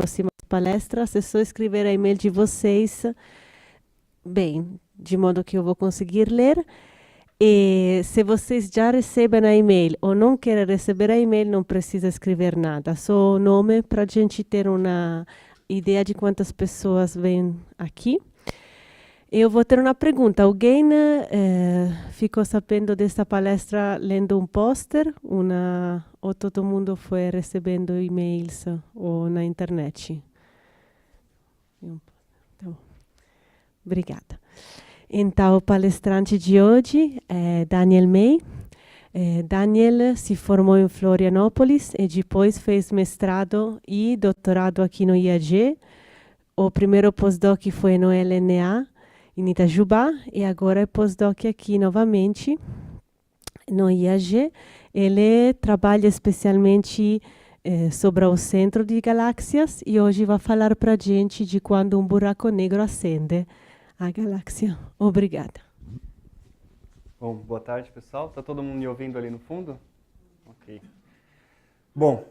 próximas palestras, é só escrever a e-mail de vocês, bem, de modo que eu vou conseguir ler. E se vocês já recebem a e-mail ou não querem receber a e-mail, não precisa escrever nada, só o nome para a gente ter uma ideia de quantas pessoas vêm aqui. Eu vou ter uma pergunta. Alguém ficou sabendo dessa palestra lendo um pôster? Ou todo mundo foi recebendo e-mails ou na internet? Então, obrigada. Então, o palestrante de hoje é Daniel May. Daniel se formou em Florianópolis e depois fez mestrado e doutorado aqui no IAG. O primeiro pós-doc foi no LNA, em Itajubá, e agora é pós-doc aqui novamente no IAG. Ele trabalha especialmente sobre o centro de galáxias e hoje vai falar para a gente de quando um buraco negro acende a galáxia. Obrigada. Bom, boa tarde, pessoal. Está todo mundo me ouvindo ali no fundo? Ok. Bom,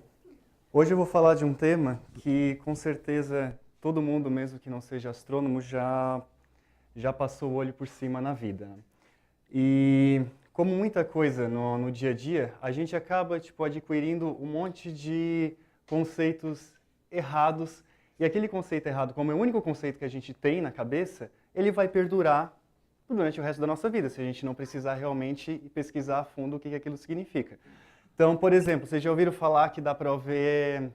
hoje eu vou falar de um tema que, com certeza, todo mundo, mesmo que não seja astrônomo, já passou o olho por cima na vida. E, como muita coisa no dia a dia, a gente acaba adquirindo um monte de conceitos errados. E aquele conceito errado, como é o único conceito que a gente tem na cabeça, ele vai perdurar durante o resto da nossa vida, se a gente não precisar realmente pesquisar a fundo o que aquilo significa. Então, por exemplo, vocês já ouviram falar que dá para ver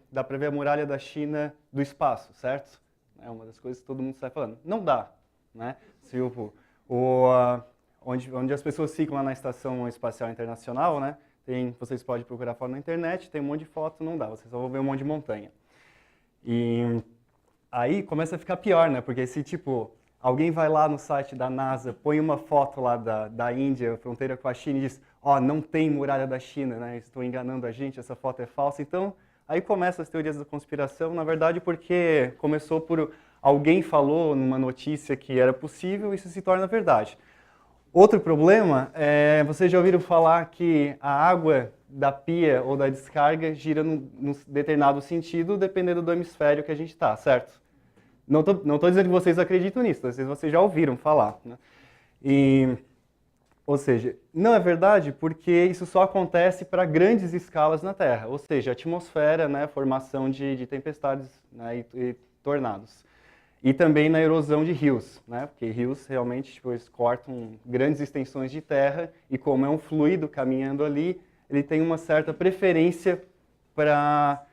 a muralha da China do espaço, certo? É uma das coisas que todo mundo sai falando. Não dá, né? Se onde as pessoas ficam lá na Estação Espacial Internacional, né? Vocês podem procurar foto na internet, tem um monte de foto, não dá, vocês só vão ver um monte de montanha. E aí começa a ficar pior, né? Porque se, alguém vai lá no site da NASA, põe uma foto lá da Índia, fronteira com a China, e diz, não tem muralha da China, né? Estou enganando a gente, essa foto é falsa. Então, aí começam as teorias da conspiração, na verdade, porque começou por alguém falou numa notícia que era possível e isso se torna verdade. Outro problema é, vocês já ouviram falar que a água da pia ou da descarga gira num determinado sentido, dependendo do hemisfério que a gente está, certo? Não tô dizendo que vocês acreditam nisso, vocês já ouviram falar, né? Ou seja, não é verdade porque isso só acontece para grandes escalas na Terra, ou seja, atmosfera, né, formação de tempestades, né, e tornados. E também na erosão de rios, né, porque rios realmente eles cortam grandes extensões de terra e como é um fluido caminhando ali, ele tem uma certa preferência para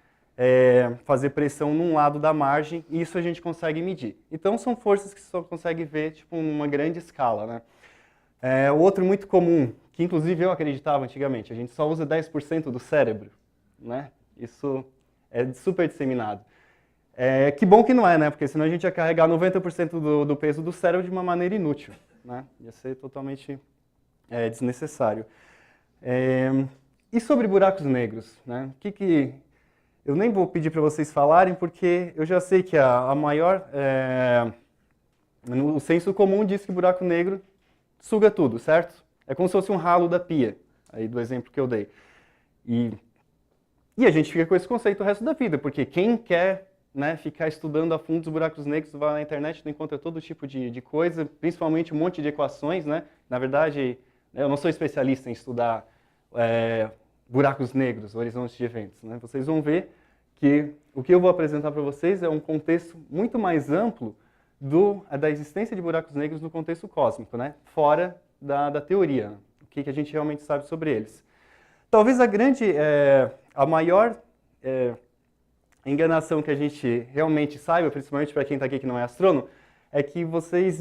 fazer pressão num lado da margem, e isso a gente consegue medir. Então são forças que só consegue ver numa grande escala, né? Outro muito comum, que inclusive eu acreditava antigamente, a gente só usa 10% do cérebro, né? Isso é super disseminado. Que bom que não é, né? Porque senão a gente ia carregar 90% do peso do cérebro de uma maneira inútil, né? Ia ser totalmente desnecessário. E sobre buracos negros, né? Eu nem vou pedir para vocês falarem, porque eu já sei que a maior... o senso comum diz que buraco negro suga tudo, certo? É como se fosse um ralo da pia, aí do exemplo que eu dei. E a gente fica com esse conceito o resto da vida, porque quem quer, né, ficar estudando a fundo os buracos negros, vai na internet e encontra todo tipo de coisa, principalmente um monte de equações, né? Na verdade, eu não sou especialista em estudar buracos negros, horizontes de eventos, né? Vocês vão ver que o que eu vou apresentar para vocês é um contexto muito mais amplo da existência de buracos negros no contexto cósmico, né? Fora da teoria, o que a gente realmente sabe sobre eles. Talvez a maior enganação que a gente realmente saiba, principalmente para quem está aqui que não é astrônomo, é que vocês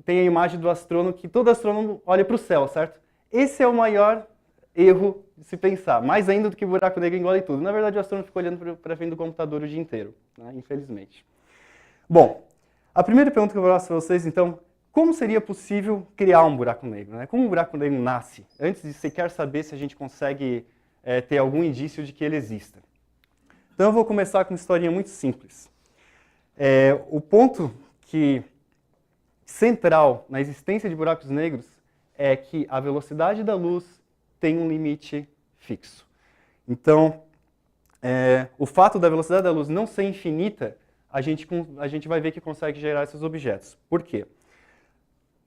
tem a imagem do astrônomo, que todo astrônomo olha para o céu, certo? Esse é o maior erro de se pensar, mais ainda do que o buraco negro engole tudo. Na verdade, o astrônomo fica olhando para frente do computador o dia inteiro, né? Infelizmente. Bom, a primeira pergunta que eu vou fazer para vocês, então, como seria possível criar um buraco negro, né? Como um buraco negro nasce, antes de sequer saber se a gente consegue ter algum indício de que ele exista? Então eu vou começar com uma historinha muito simples. O ponto central na existência de buracos negros é que a velocidade da luz tem um limite fixo. Então, o fato da velocidade da luz não ser infinita, a gente vai ver que consegue gerar esses objetos. Por quê?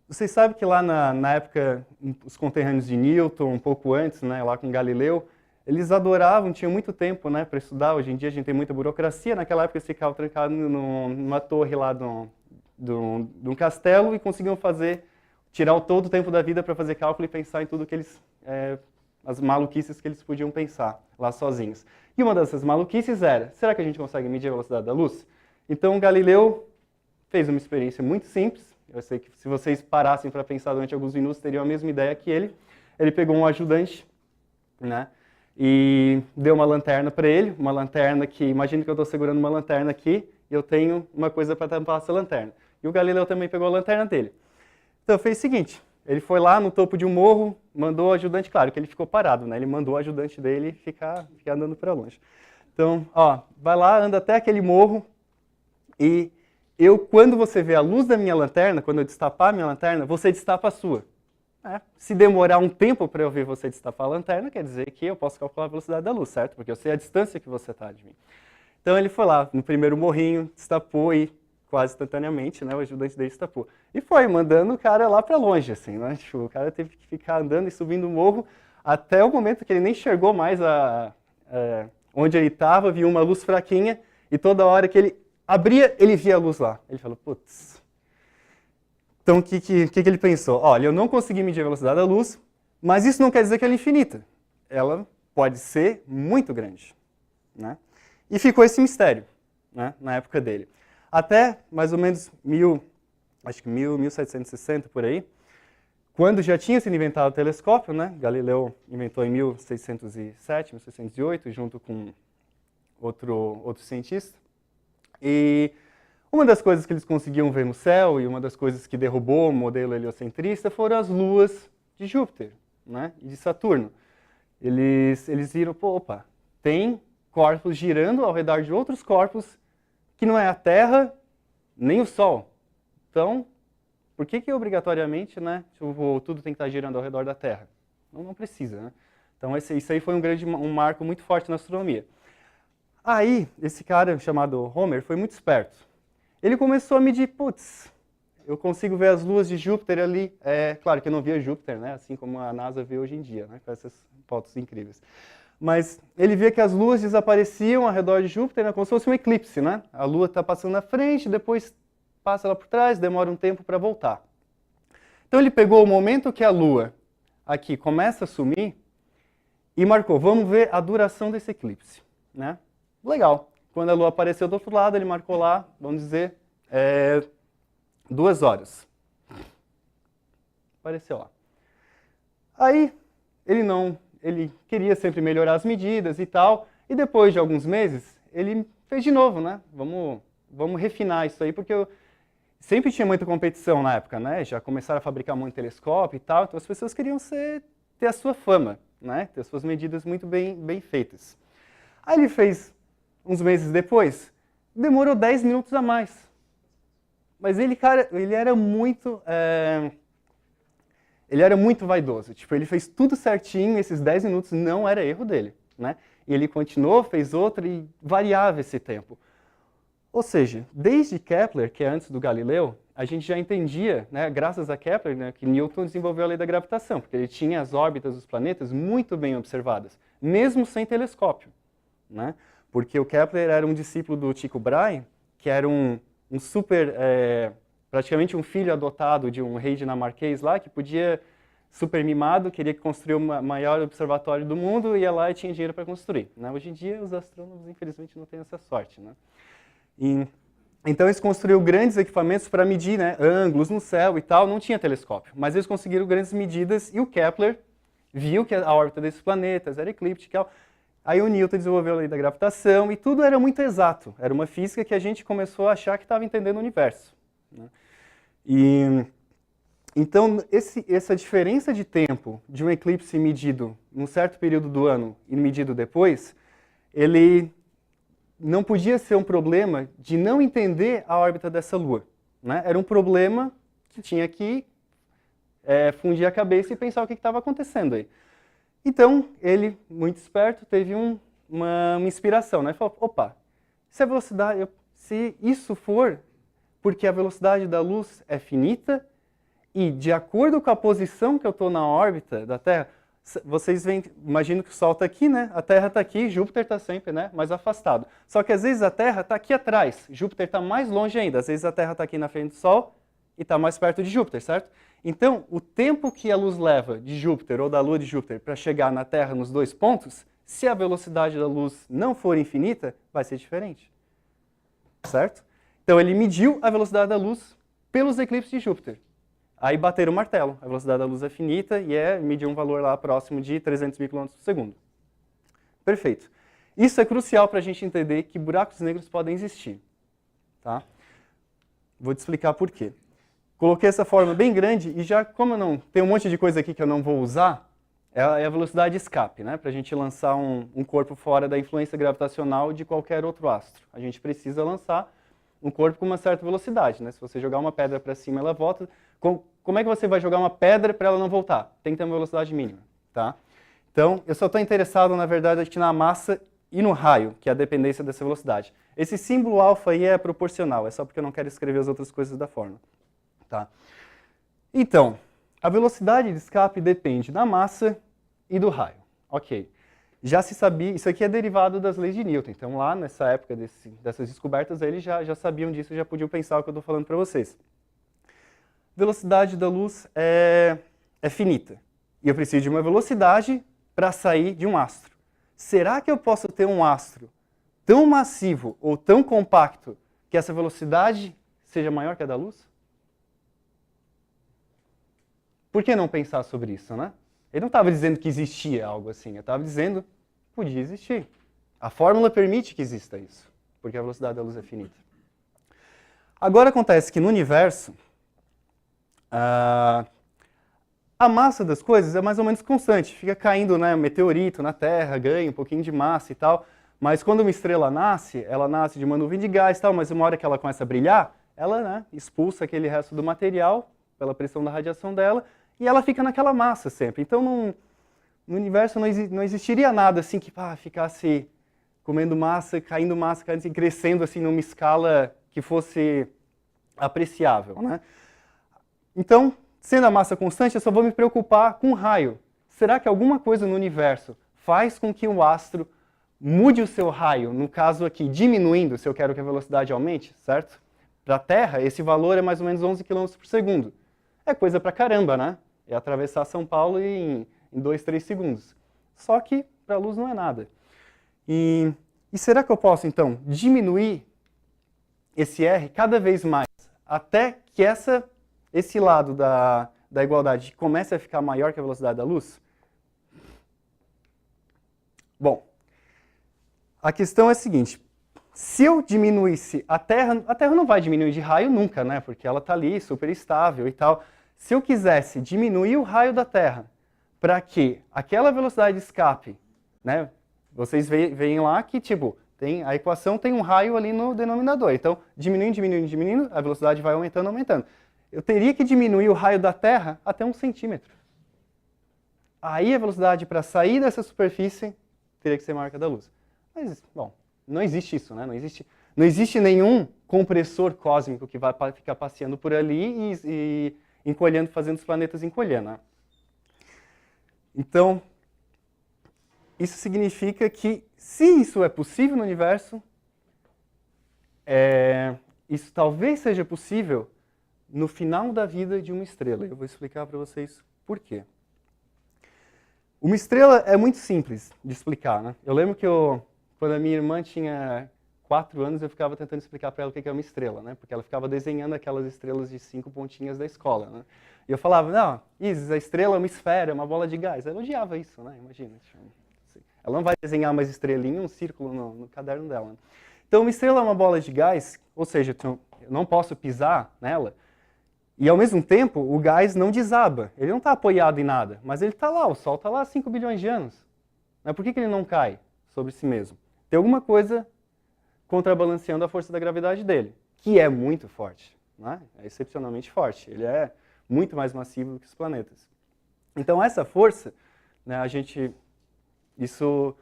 Vocês sabem que lá na época, os conterrâneos de Newton, um pouco antes, né, lá com Galileu, eles adoravam, tinham muito tempo, né, para estudar. Hoje em dia a gente tem muita burocracia. Naquela época eles ficavam trancados numa torre lá de um castelo e conseguiam tirar todo o tempo da vida para fazer cálculo e pensar em tudo que eles, as maluquices que eles podiam pensar lá sozinhos. E uma dessas maluquices era, será que a gente consegue medir a velocidade da luz? Então Galileu fez uma experiência muito simples. Eu sei que se vocês parassem para pensar durante alguns minutos, teriam a mesma ideia que ele. Ele pegou um ajudante, né, e deu uma lanterna para ele, uma lanterna que, imagine que eu estou segurando uma lanterna aqui, e eu tenho uma coisa para tampar essa lanterna. E o Galileu também pegou a lanterna dele. Então fez o seguinte, ele foi lá no topo de um morro, mandou o ajudante, claro que ele ficou parado, né, ele mandou o ajudante dele ficar andando para longe. Então, ó, vai lá, anda até aquele morro, e quando você vê a luz da minha lanterna, quando eu destapar a minha lanterna, você destapa a sua. Se demorar um tempo para eu ver você destapar a lanterna, quer dizer que eu posso calcular a velocidade da luz, certo? Porque eu sei a distância que você está de mim. Então ele foi lá, no primeiro morrinho, destapou e quase instantaneamente, né, o ajudante dele destapou. E foi, mandando o cara lá para longe, assim, né? Tipo, o cara teve que ficar andando e subindo o morro até o momento que ele nem enxergou mais onde ele estava, viu uma luz fraquinha e toda hora que ele abria, ele via a luz lá. Ele falou, putz. Então, o que ele pensou? Olha, eu não consegui medir a velocidade da luz, mas isso não quer dizer que ela é infinita. Ela pode ser muito grande, né? E ficou esse mistério, né, na época dele. Até mais ou menos 1760, por aí, quando já tinha sido inventado o telescópio, né? Galileu inventou em 1607, 1608, junto com outro cientista. E uma das coisas que eles conseguiam ver no céu e uma das coisas que derrubou o modelo heliocentrista foram as luas de Júpiter, né, e de Saturno. Eles viram, pô, opa, tem corpos girando ao redor de outros corpos que não é a Terra nem o Sol. Então, por que obrigatoriamente, né, tudo tem que estar girando ao redor da Terra? Não precisa, né? Então isso aí foi um marco muito forte na astronomia. Aí, esse cara chamado Homer foi muito esperto. Ele começou a medir, putz, eu consigo ver as luas de Júpiter ali. Claro que eu não via Júpiter, né, assim como a NASA vê hoje em dia, né, com essas fotos incríveis. Mas ele via que as luas desapareciam ao redor de Júpiter, né, como se fosse um eclipse, né? A Lua está passando na frente, depois passa lá por trás, demora um tempo para voltar. Então ele pegou o momento que a Lua aqui começa a sumir e marcou, vamos ver a duração desse eclipse, né? Legal. Quando a Lua apareceu do outro lado, ele marcou lá, vamos dizer, 2 horas. Apareceu lá. Aí, ele queria sempre melhorar as medidas e tal, e depois de alguns meses, ele fez de novo, né? Vamos refinar isso aí, porque sempre tinha muita competição na época, né? Já começaram a fabricar muito telescópio e tal, então as pessoas queriam ter a sua fama, né? Ter as suas medidas muito bem feitas. Aí ele fez uns meses depois, demorou 10 minutos a mais. Mas ele era muito vaidoso. Tipo, ele fez tudo certinho, esses 10 minutos não era erro dele, né? E ele continuou, fez outro e variava esse tempo. Ou seja, desde Kepler, que é antes do Galileu, a gente já entendia, né, graças a Kepler, né, que Newton desenvolveu a lei da gravitação, porque ele tinha as órbitas dos planetas muito bem observadas, mesmo sem telescópio, né? Porque o Kepler era um discípulo do Tycho Brahe, que era um super, praticamente um filho adotado de um rei dinamarquês lá, que podia, super mimado, queria construir o maior observatório do mundo, ia lá e tinha dinheiro para construir, né? Hoje em dia, os astrônomos, infelizmente, não têm essa sorte, né? Então, eles construíram grandes equipamentos para medir, né, ângulos no céu e tal, não tinha telescópio, mas eles conseguiram grandes medidas e o Kepler viu que a órbita desses planetas era eclíptica. Aí o Newton desenvolveu a lei da gravitação e tudo era muito exato. Era uma física que a gente começou a achar que estava entendendo o universo, né? Então, essa diferença de tempo de um eclipse medido num certo período do ano e medido depois, ele não podia ser um problema de não entender a órbita dessa Lua, né? Era um problema que tinha que fundir a cabeça e pensar o que estava acontecendo aí. Então, ele, muito esperto, teve uma inspiração, né? Falou, opa, se a velocidade, se isso for porque a velocidade da luz é finita e de acordo com a posição que eu estou na órbita da Terra, vocês veem, imagino que o Sol está aqui, né? A Terra está aqui, Júpiter está sempre, né, mais afastado. Só que às vezes a Terra está aqui atrás, Júpiter está mais longe ainda. Às vezes a Terra está aqui na frente do Sol e está mais perto de Júpiter, certo? Então, o tempo que a luz leva de Júpiter ou da Lua de Júpiter para chegar na Terra nos dois pontos, se a velocidade da luz não for infinita, vai ser diferente, certo? Então ele mediu a velocidade da luz pelos eclipses de Júpiter. Aí bateram o martelo. A velocidade da luz é finita e mediu um valor lá próximo de 300 mil km por segundo. Perfeito. Isso é crucial para a gente entender que buracos negros podem existir. Tá? Vou te explicar por quê. Coloquei essa forma bem grande e já, como eu não tem um monte de coisa aqui que eu não vou usar, é a velocidade de escape, né? Para a gente lançar um corpo fora da influência gravitacional de qualquer outro astro. A gente precisa lançar um corpo com uma certa velocidade, né? Se você jogar uma pedra para cima, ela volta. Como é que você vai jogar uma pedra para ela não voltar? Tem que ter uma velocidade mínima, tá? Então, eu só estou interessado, na verdade, aqui na massa e no raio, que é a dependência dessa velocidade. Esse símbolo alfa aí é proporcional, é só porque eu não quero escrever as outras coisas da forma, tá? Então, a velocidade de escape depende da massa e do raio, ok. Já se sabia, isso aqui é derivado das leis de Newton, então lá nessa época dessas descobertas eles já sabiam disso, já podiam pensar o que eu estou falando para vocês. Velocidade da luz é finita, e eu preciso de uma velocidade para sair de um astro. Será que eu posso ter um astro tão massivo ou tão compacto que essa velocidade seja maior que a da luz? Por que não pensar sobre isso, né? Ele não estava dizendo que existia algo assim, ele estava dizendo que podia existir. A fórmula permite que exista isso, porque a velocidade da luz é finita. Agora acontece que no universo, a massa das coisas é mais ou menos constante, fica caindo, né, meteorito na Terra, ganha um pouquinho de massa e tal, mas quando uma estrela nasce, ela nasce de uma nuvem de gás e tal, mas uma hora que ela começa a brilhar, ela, né, expulsa aquele resto do material pela pressão da radiação dela, e ela fica naquela massa sempre. Então, no universo não existiria nada assim que ficasse comendo massa, caindo assim, crescendo assim numa escala que fosse apreciável, né? Então, sendo a massa constante, eu só vou me preocupar com o raio. Será que alguma coisa no universo faz com que o astro mude o seu raio, no caso aqui, diminuindo, se eu quero que a velocidade aumente, certo? Para a Terra, esse valor é mais ou menos 11 km por segundo. É coisa pra caramba, né? É atravessar São Paulo em 2, 3 segundos. Só que para a luz não é nada. E será que eu posso, então, diminuir esse R cada vez mais, até que esse lado da igualdade comece a ficar maior que a velocidade da luz? Bom, a questão é a seguinte. Se eu diminuísse a Terra não vai diminuir de raio nunca, né? Porque ela está ali, super estável e tal. Se eu quisesse diminuir o raio da Terra para que aquela velocidade de escape, né? Vocês veem lá que, tipo, a equação tem um raio ali no denominador. Então, diminuindo, a velocidade vai aumentando. Eu teria que diminuir o raio da Terra até 1 centímetro. Aí a velocidade para sair dessa superfície teria que ser maior que a da luz. Mas, bom, não existe isso, né? Não existe nenhum compressor cósmico que vai ficar passeando por ali e encolhendo, fazendo os planetas encolher, né? Então, isso significa que, se isso é possível no universo, isso talvez seja possível no final da vida de uma estrela. Eu vou explicar para vocês por quê. Uma estrela é muito simples de explicar, né? Eu lembro que quando a minha irmã tinha 4 anos, eu ficava tentando explicar para ela o que é uma estrela, né? Porque ela ficava desenhando aquelas estrelas de 5 pontinhas da escola, né? E eu falava, não, Isis, a estrela é uma esfera, é uma bola de gás. Ela odiava isso, né? Imagina. Ela não vai desenhar uma estrelinha, um círculo no caderno dela. Então, uma estrela é uma bola de gás, ou seja, eu não posso pisar nela, e ao mesmo tempo, o gás não desaba. Ele não está apoiado em nada, mas ele está lá, o Sol está lá há 5 bilhões de anos. Mas por que ele não cai sobre si mesmo? Tem alguma coisa contrabalanceando a força da gravidade dele, que é muito forte, né? É excepcionalmente forte. Ele é muito mais massivo do que os planetas. Então essa força, né, isso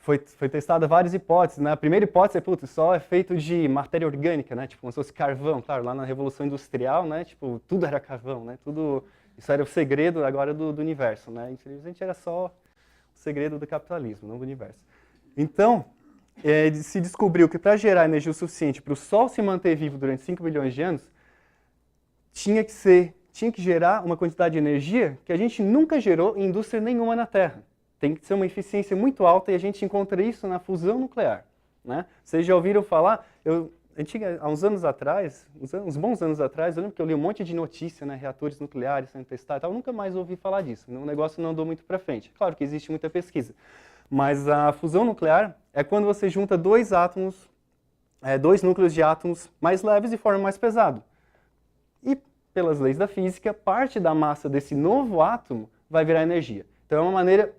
foi testada várias hipóteses, né? A primeira hipótese é, putz, o Sol é feito de matéria orgânica, né? Tipo, como se fosse carvão, claro, lá na Revolução Industrial, né? Tipo, tudo era carvão, né? Tudo, isso era o segredo agora do universo, né? Infelizmente era só o segredo do capitalismo, não do universo. Então, se descobriu que para gerar energia o suficiente para o Sol se manter vivo durante 5 bilhões de anos, tinha que gerar uma quantidade de energia que a gente nunca gerou em indústria nenhuma na Terra. Tem que ser uma eficiência muito alta e a gente encontra isso na fusão nuclear, né? Vocês já ouviram falar? Há uns anos atrás, uns bons anos atrás, eu lembro que eu li um monte de notícia, né? Reatores nucleares sendo testados e tal. Eu nunca mais ouvi falar disso. O negócio não andou muito para frente. Claro que existe muita pesquisa. Mas a fusão nuclear é quando você junta dois núcleos de átomos mais leves e forma mais pesado. E, pelas leis da física, parte da massa desse novo átomo vai virar energia. Então é uma maneira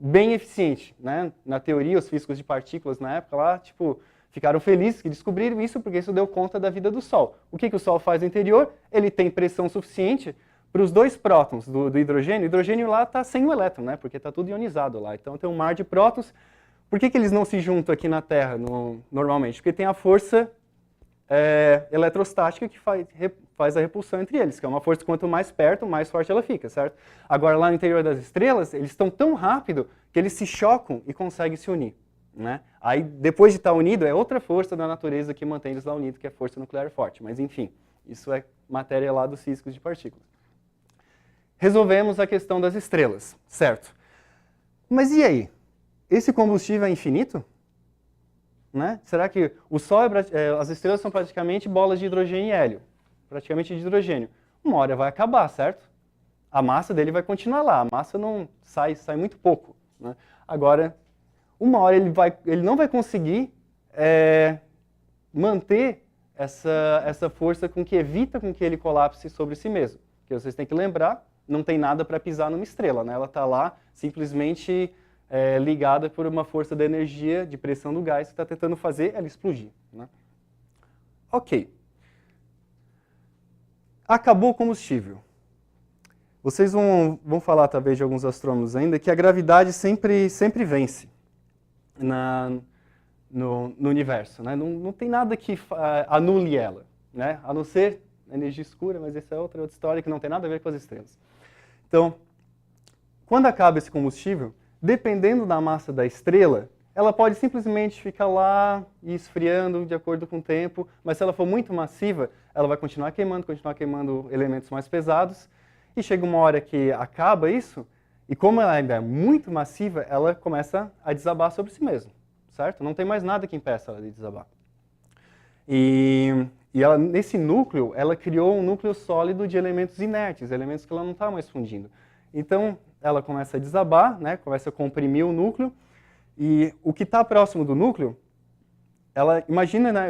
bem eficiente, né? Na teoria, os físicos de partículas na época lá, tipo, ficaram felizes que descobriram isso porque isso deu conta da vida do Sol. O que o Sol faz no interior? Ele tem pressão suficiente para os dois prótons do hidrogênio. O hidrogênio lá está sem o elétron, né? Porque está tudo ionizado lá. Então tem um mar de prótons. Por que eles não se juntam aqui na Terra normalmente? Porque tem a força eletrostática que faz a repulsão entre eles, que é uma força que quanto mais perto, mais forte ela fica, certo? Agora, lá no interior das estrelas, eles estão tão rápido que eles se chocam e conseguem se unir, né? Aí, depois de estar unido, é outra força da natureza que mantém eles lá unidos, que é a força nuclear forte. Mas, enfim, isso é matéria lá dos físicos de partículas. Resolvemos a questão das estrelas, certo? Mas e aí? Esse combustível é infinito? Né? Será que o Sol as estrelas são praticamente bolas de hidrogênio e hélio, praticamente de hidrogênio. Uma hora vai acabar, certo? A massa dele vai continuar lá, a massa não sai muito pouco, né? Agora, uma hora ele não vai conseguir manter essa força com que evita com que ele colapse sobre si mesmo. Porque vocês têm que lembrar, não tem nada para pisar numa estrela, né? Ela está lá simplesmente ligada por uma força da energia, de pressão do gás, que está tentando fazer ela explodir, né? Ok. Acabou o combustível. Vocês vão falar, talvez, de alguns astrônomos ainda, que a gravidade sempre vence no universo, né? Não tem nada que anule ela, né? A não ser a energia escura, mas essa é outra história que não tem nada a ver com as estrelas. Então, quando acaba esse combustível, dependendo da massa da estrela, ela pode simplesmente ficar lá e esfriando de acordo com o tempo, mas se ela for muito massiva, ela vai continuar queimando elementos mais pesados, e chega uma hora que acaba isso, e como ela ainda é muito massiva, ela começa a desabar sobre si mesma, certo? Não tem mais nada que impeça ela de desabar. E ela, nesse núcleo, ela criou um núcleo sólido de elementos inertes, elementos que ela não está mais fundindo. Então, ela começa a desabar, né? Começa a comprimir o núcleo, e o que está próximo do núcleo, imagina, né?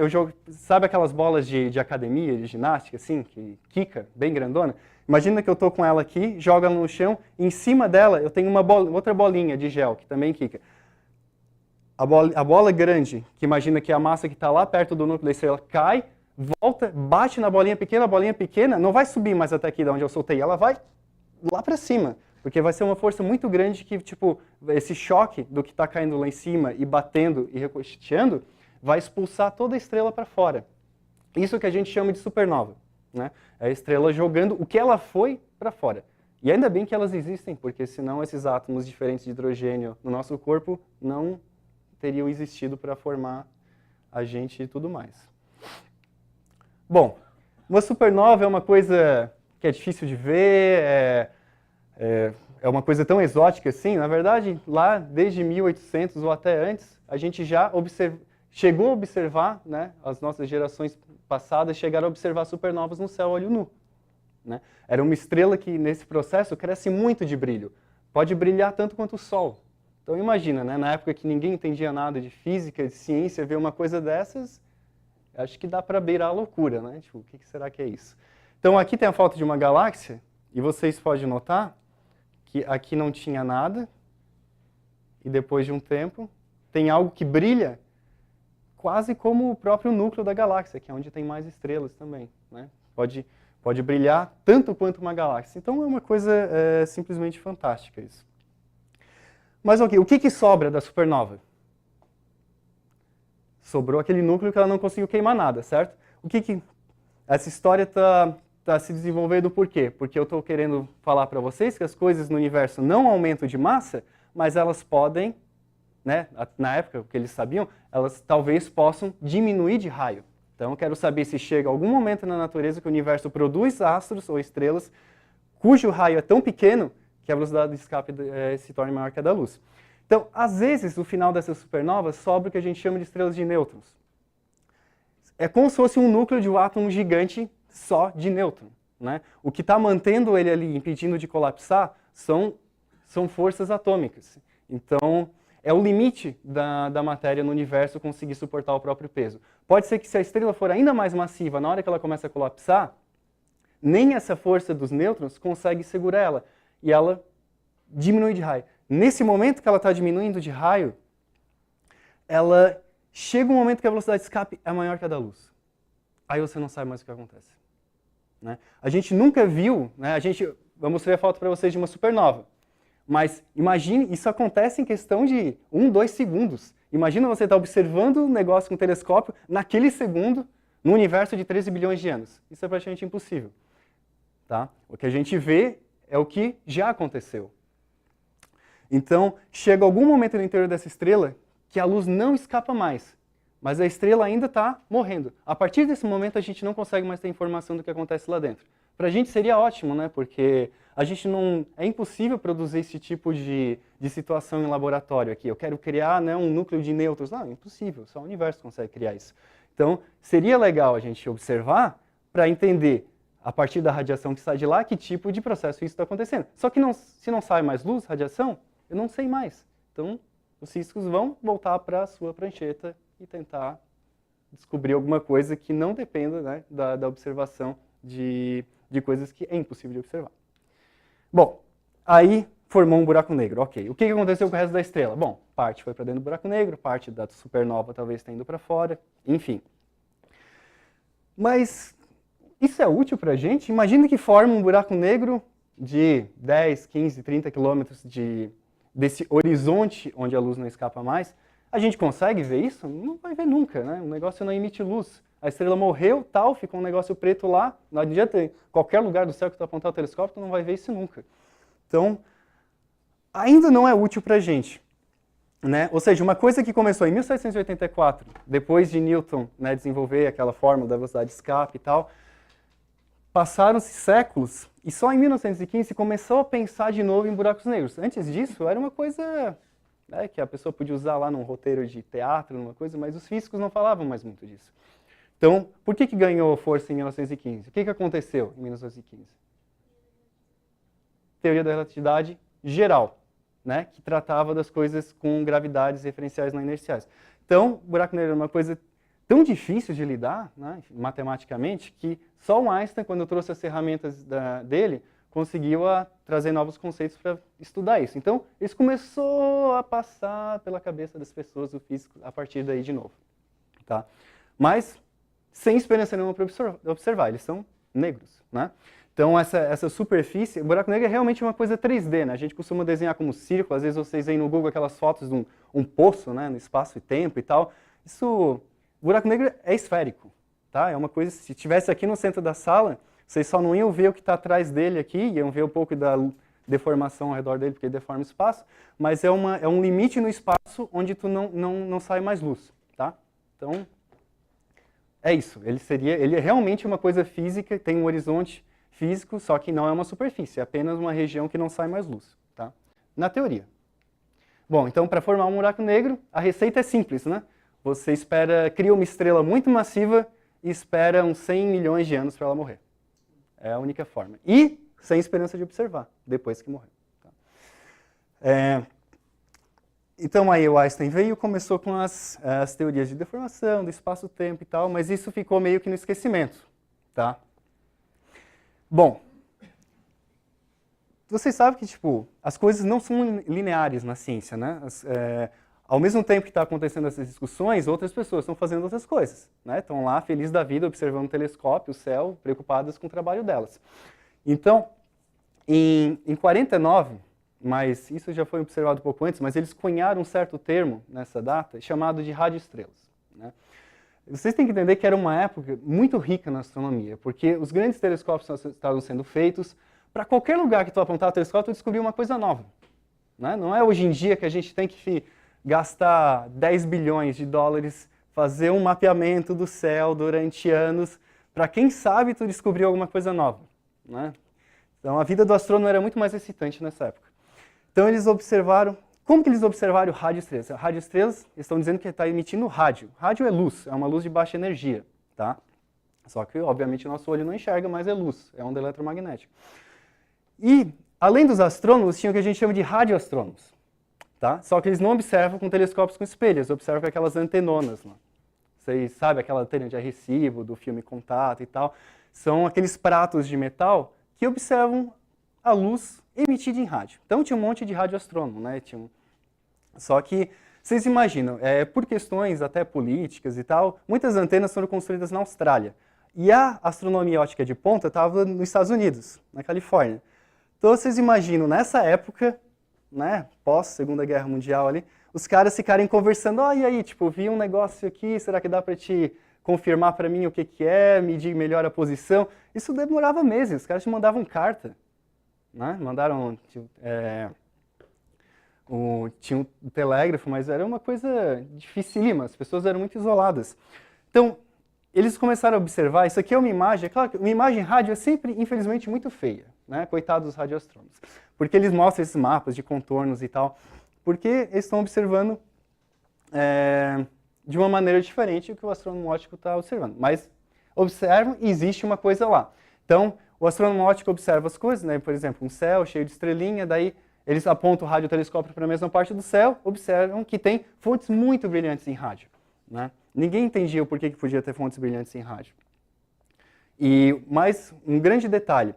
Sabe aquelas bolas de academia, de ginástica, assim, que quica, bem grandona? Imagina que eu estou com ela aqui, jogo ela no chão, e em cima dela eu tenho outra bolinha de gel, que também quica. A bola grande, que imagina que é a massa que está lá perto do núcleo da estrela, cai, volta, bate na bolinha pequena, não vai subir mais até aqui de onde eu soltei, ela vai lá para cima, porque vai ser uma força muito grande que, tipo, esse choque do que está caindo lá em cima e batendo e ricocheteando, vai expulsar toda a estrela para fora. Isso que a gente chama de supernova, né? É a estrela jogando o que ela foi para fora. E ainda bem que elas existem, porque senão esses átomos diferentes de hidrogênio no nosso corpo não teriam existido para formar a gente e tudo mais. Bom, uma supernova é uma coisa que é difícil de ver, é uma coisa tão exótica assim. Na verdade, lá desde 1800 ou até antes, a gente já chegou a observar, né, as nossas gerações passadas chegaram a observar supernovas no céu a olho nu, né? Era uma estrela que, nesse processo, cresce muito de brilho. Pode brilhar tanto quanto o Sol. Então imagina, né, na época que ninguém entendia nada de física, de ciência, ver uma coisa dessas, acho que dá para beirar a loucura, né? Tipo, o que será que é isso? Então aqui tem a foto de uma galáxia, e vocês podem notar que aqui não tinha nada, e depois de um tempo tem algo que brilha quase como o próprio núcleo da galáxia, que é onde tem mais estrelas também, né? Pode brilhar tanto quanto uma galáxia. Então é uma coisa simplesmente fantástica isso. Mas ok, o que sobra da supernova? Sobrou aquele núcleo que ela não conseguiu queimar nada, certo? O que essa história está se desenvolvendo por quê? Porque eu estou querendo falar para vocês que as coisas no universo não aumentam de massa, mas elas podem, né, na época, o que eles sabiam, elas talvez possam diminuir de raio. Então eu quero saber se chega algum momento na natureza que o universo produz astros ou estrelas cujo raio é tão pequeno que a velocidade de escape se torne maior que a da luz. Então, às vezes, no final dessas supernovas, sobra o que a gente chama de estrelas de nêutrons. É como se fosse um núcleo de um átomo gigante só de nêutron, né? O que está mantendo ele ali, impedindo de colapsar, são forças atômicas. Então, é o limite da matéria no universo conseguir suportar o próprio peso. Pode ser que se a estrela for ainda mais massiva, na hora que ela começa a colapsar, nem essa força dos nêutrons consegue segurar ela. E ela diminui de raio. Nesse momento que ela está diminuindo de raio, ela chega um momento que a velocidade de escape é maior que a da luz. Aí você não sabe mais o que acontece. Né? A gente nunca viu, né? Eu mostrei a foto para vocês de uma supernova. Mas imagine, isso acontece em questão de 1, 2 segundos. Imagina você estar observando um negócio com um telescópio naquele segundo, no universo de 13 bilhões de anos. Isso é praticamente impossível. Tá? O que a gente vê é o que já aconteceu. Então, chega algum momento no interior dessa estrela que a luz não escapa mais, mas a estrela ainda está morrendo. A partir desse momento, a gente não consegue mais ter informação do que acontece lá dentro. Para a gente seria ótimo, né? Porque a gente não... É impossível produzir esse tipo de situação em laboratório aqui. Eu quero criar, né, um núcleo de nêutrons. Não, é impossível, só o universo consegue criar isso. Então, seria legal a gente observar para entender, a partir da radiação que sai de lá, que tipo de processo isso está acontecendo. Só que se não sai mais luz, radiação, eu não sei mais. Então, os físicos vão voltar para a sua prancheta e tentar descobrir alguma coisa que não dependa, né, da observação de coisas que é impossível de observar. Bom, aí formou um buraco negro. Ok, o que aconteceu com o resto da estrela? Bom, parte foi para dentro do buraco negro, parte da supernova talvez tenha ido para fora, enfim. Mas isso é útil para a gente? Imagina que forma um buraco negro de 10, 15, 30 quilômetros desse horizonte onde a luz não escapa mais. A gente consegue ver isso? Não vai ver nunca, né? O negócio não emite luz. A estrela morreu, tal, ficou um negócio preto lá. Não adianta, em qualquer lugar do céu que tu apontar o telescópio, tu não vai ver isso nunca. Então, ainda não é útil para a gente. Né? Ou seja, uma coisa que começou em 1784, depois de Newton, né, desenvolver aquela fórmula da velocidade de escape e tal, passaram-se séculos e só em 1915 começou a pensar de novo em buracos negros. Antes disso, era uma coisa, né, que a pessoa podia usar lá num roteiro de teatro, numa coisa, mas os físicos não falavam mais muito disso. Então, por que ganhou força em 1915? O que aconteceu em 1915? Teoria da relatividade geral, né, que tratava das coisas com gravidades referenciais não inerciais. Então, o buraco negro era uma coisa tão difícil de lidar, né, matematicamente, que só o Einstein, quando trouxe as ferramentas dele, conseguiu trazer novos conceitos para estudar isso. Então, isso começou a passar pela cabeça das pessoas, do físico, a partir daí de novo. Tá? Mas, sem esperança nenhuma para observar, eles são negros. Né? Então, essa superfície, o buraco negro é realmente uma coisa 3D. Né? A gente costuma desenhar como círculo, às vezes vocês veem no Google aquelas fotos de um poço, né, no espaço e tempo e tal. O buraco negro é esférico. Tá? É uma coisa, se estivesse aqui no centro da sala, vocês só não iam ver o que está atrás dele aqui, iam ver um pouco da deformação ao redor dele, porque ele deforma o espaço, mas é um limite no espaço onde tu não sai mais luz. Tá? Então, é isso. Ele é realmente uma coisa física, tem um horizonte físico, só que não é uma superfície, é apenas uma região que não sai mais luz. Tá? Na teoria. Bom, então, para formar um buraco negro, a receita é simples, né? Você cria uma estrela muito massiva e espera uns 100 milhões de anos para ela morrer. É a única forma. E sem esperança de observar, depois que morrer. Tá? Então aí o Einstein veio e começou com as teorias de deformação, do espaço-tempo e tal, mas isso ficou meio que no esquecimento. Tá? Bom, vocês sabem que as coisas não são lineares na ciência, né? Ao mesmo tempo que está acontecendo essas discussões, outras pessoas estão fazendo outras coisas. Né? Estão lá, felizes da vida, observando o telescópio, o céu, preocupadas com o trabalho delas. Então, em 49, mas isso já foi observado um pouco antes, mas eles cunharam um certo termo nessa data, chamado de radioestrelas. né? Vocês têm que entender que era uma época muito rica na astronomia, porque os grandes telescópios estavam sendo feitos. Para qualquer lugar que tu apontar o telescópio, tu descobrir uma coisa nova, né? Não é hoje em dia que a gente tem que gastar 10 bilhões de dólares, fazer um mapeamento do céu durante anos, para quem sabe tu descobrir alguma coisa nova, né? Então a vida do astrônomo era muito mais excitante nessa época. Então eles observaram, como que eles observaram radioestrelas? Radioestrelas estão dizendo que está emitindo rádio. Rádio é luz, é uma luz de baixa energia, tá? Só que obviamente o nosso olho não enxerga, mas é luz, é onda eletromagnética. E, além dos astrônomos, tinha o que a gente chama de radioastrônomos. Tá? Só que eles não observam com telescópios com espelho, eles observam com aquelas antenonas lá. Vocês sabem aquela antena de recibo, do filme Contato e tal? São aqueles pratos de metal que observam a luz emitida em rádio. Então tinha um monte de radioastrônomo, né? Só que, vocês imaginam, por questões até políticas e tal, muitas antenas foram construídas na Austrália. E a astronomia óptica de ponta estava nos Estados Unidos, na Califórnia. Então vocês imaginam, nessa época, né, pós Segunda Guerra Mundial ali, os caras ficarem conversando, e aí, tipo, vi um negócio aqui, será que dá para te confirmar para mim o que é, medir melhor a posição? Isso demorava meses, os caras te mandavam carta, né, mandaram, tinha um telégrafo, mas era uma coisa dificílima, as pessoas eram muito isoladas. Então, eles começaram a observar, isso aqui é uma imagem, é claro que uma imagem rádio é sempre, infelizmente, muito feia, né? Coitados dos radioastrônomos. Porque eles mostram esses mapas de contornos e tal, porque eles estão observando de uma maneira diferente do que o astrônomo óptico está observando. Mas observam e existe uma coisa lá. Então, o astrônomo óptico observa as coisas, né? Por exemplo, um céu cheio de estrelinha, daí eles apontam o radiotelescópio para a mesma parte do céu, observam que tem fontes muito brilhantes em rádio, né? Ninguém entendia o porquê que podia ter fontes brilhantes em rádio. E mais um grande detalhe,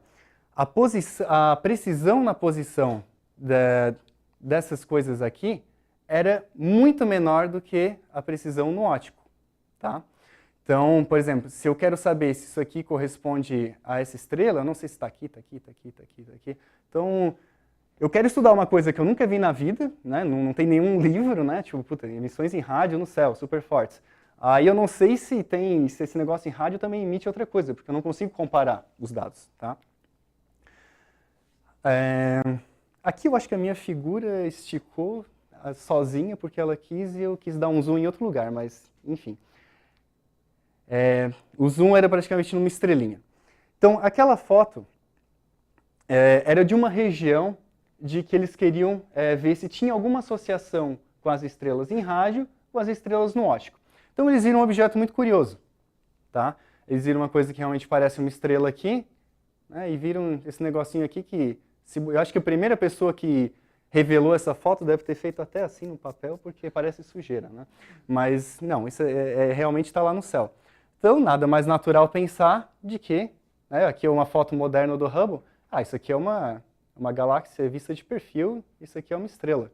a precisão na posição dessas coisas aqui era muito menor do que a precisão no óptico, tá? Então, por exemplo, se eu quero saber se isso aqui corresponde a essa estrela, eu não sei se está aqui, está aqui, está aqui, está aqui, está aqui. Então, eu quero estudar uma coisa que eu nunca vi na vida, né? Não tem nenhum livro, né? Tipo, puta, emissões em rádio no céu, super fortes. Aí eu não sei se esse negócio em rádio também emite outra coisa, porque eu não consigo comparar os dados, tá? Aqui eu acho que a minha figura esticou sozinha porque ela quis e eu quis dar um zoom em outro lugar, mas enfim. O zoom era praticamente numa estrelinha. Então aquela foto era de uma região de que eles queriam ver se tinha alguma associação com as estrelas em rádio ou as estrelas no óptico. Então eles viram um objeto muito curioso, tá? Eles viram uma coisa que realmente parece uma estrela aqui, né? E viram esse negocinho aqui que, eu acho que a primeira pessoa que revelou essa foto deve ter feito até assim no papel, porque parece sujeira, né? Mas não, isso realmente está lá no céu. Então nada mais natural pensar de que, aqui é uma foto moderna do Hubble, isso aqui é uma galáxia vista de perfil, isso aqui é uma estrela,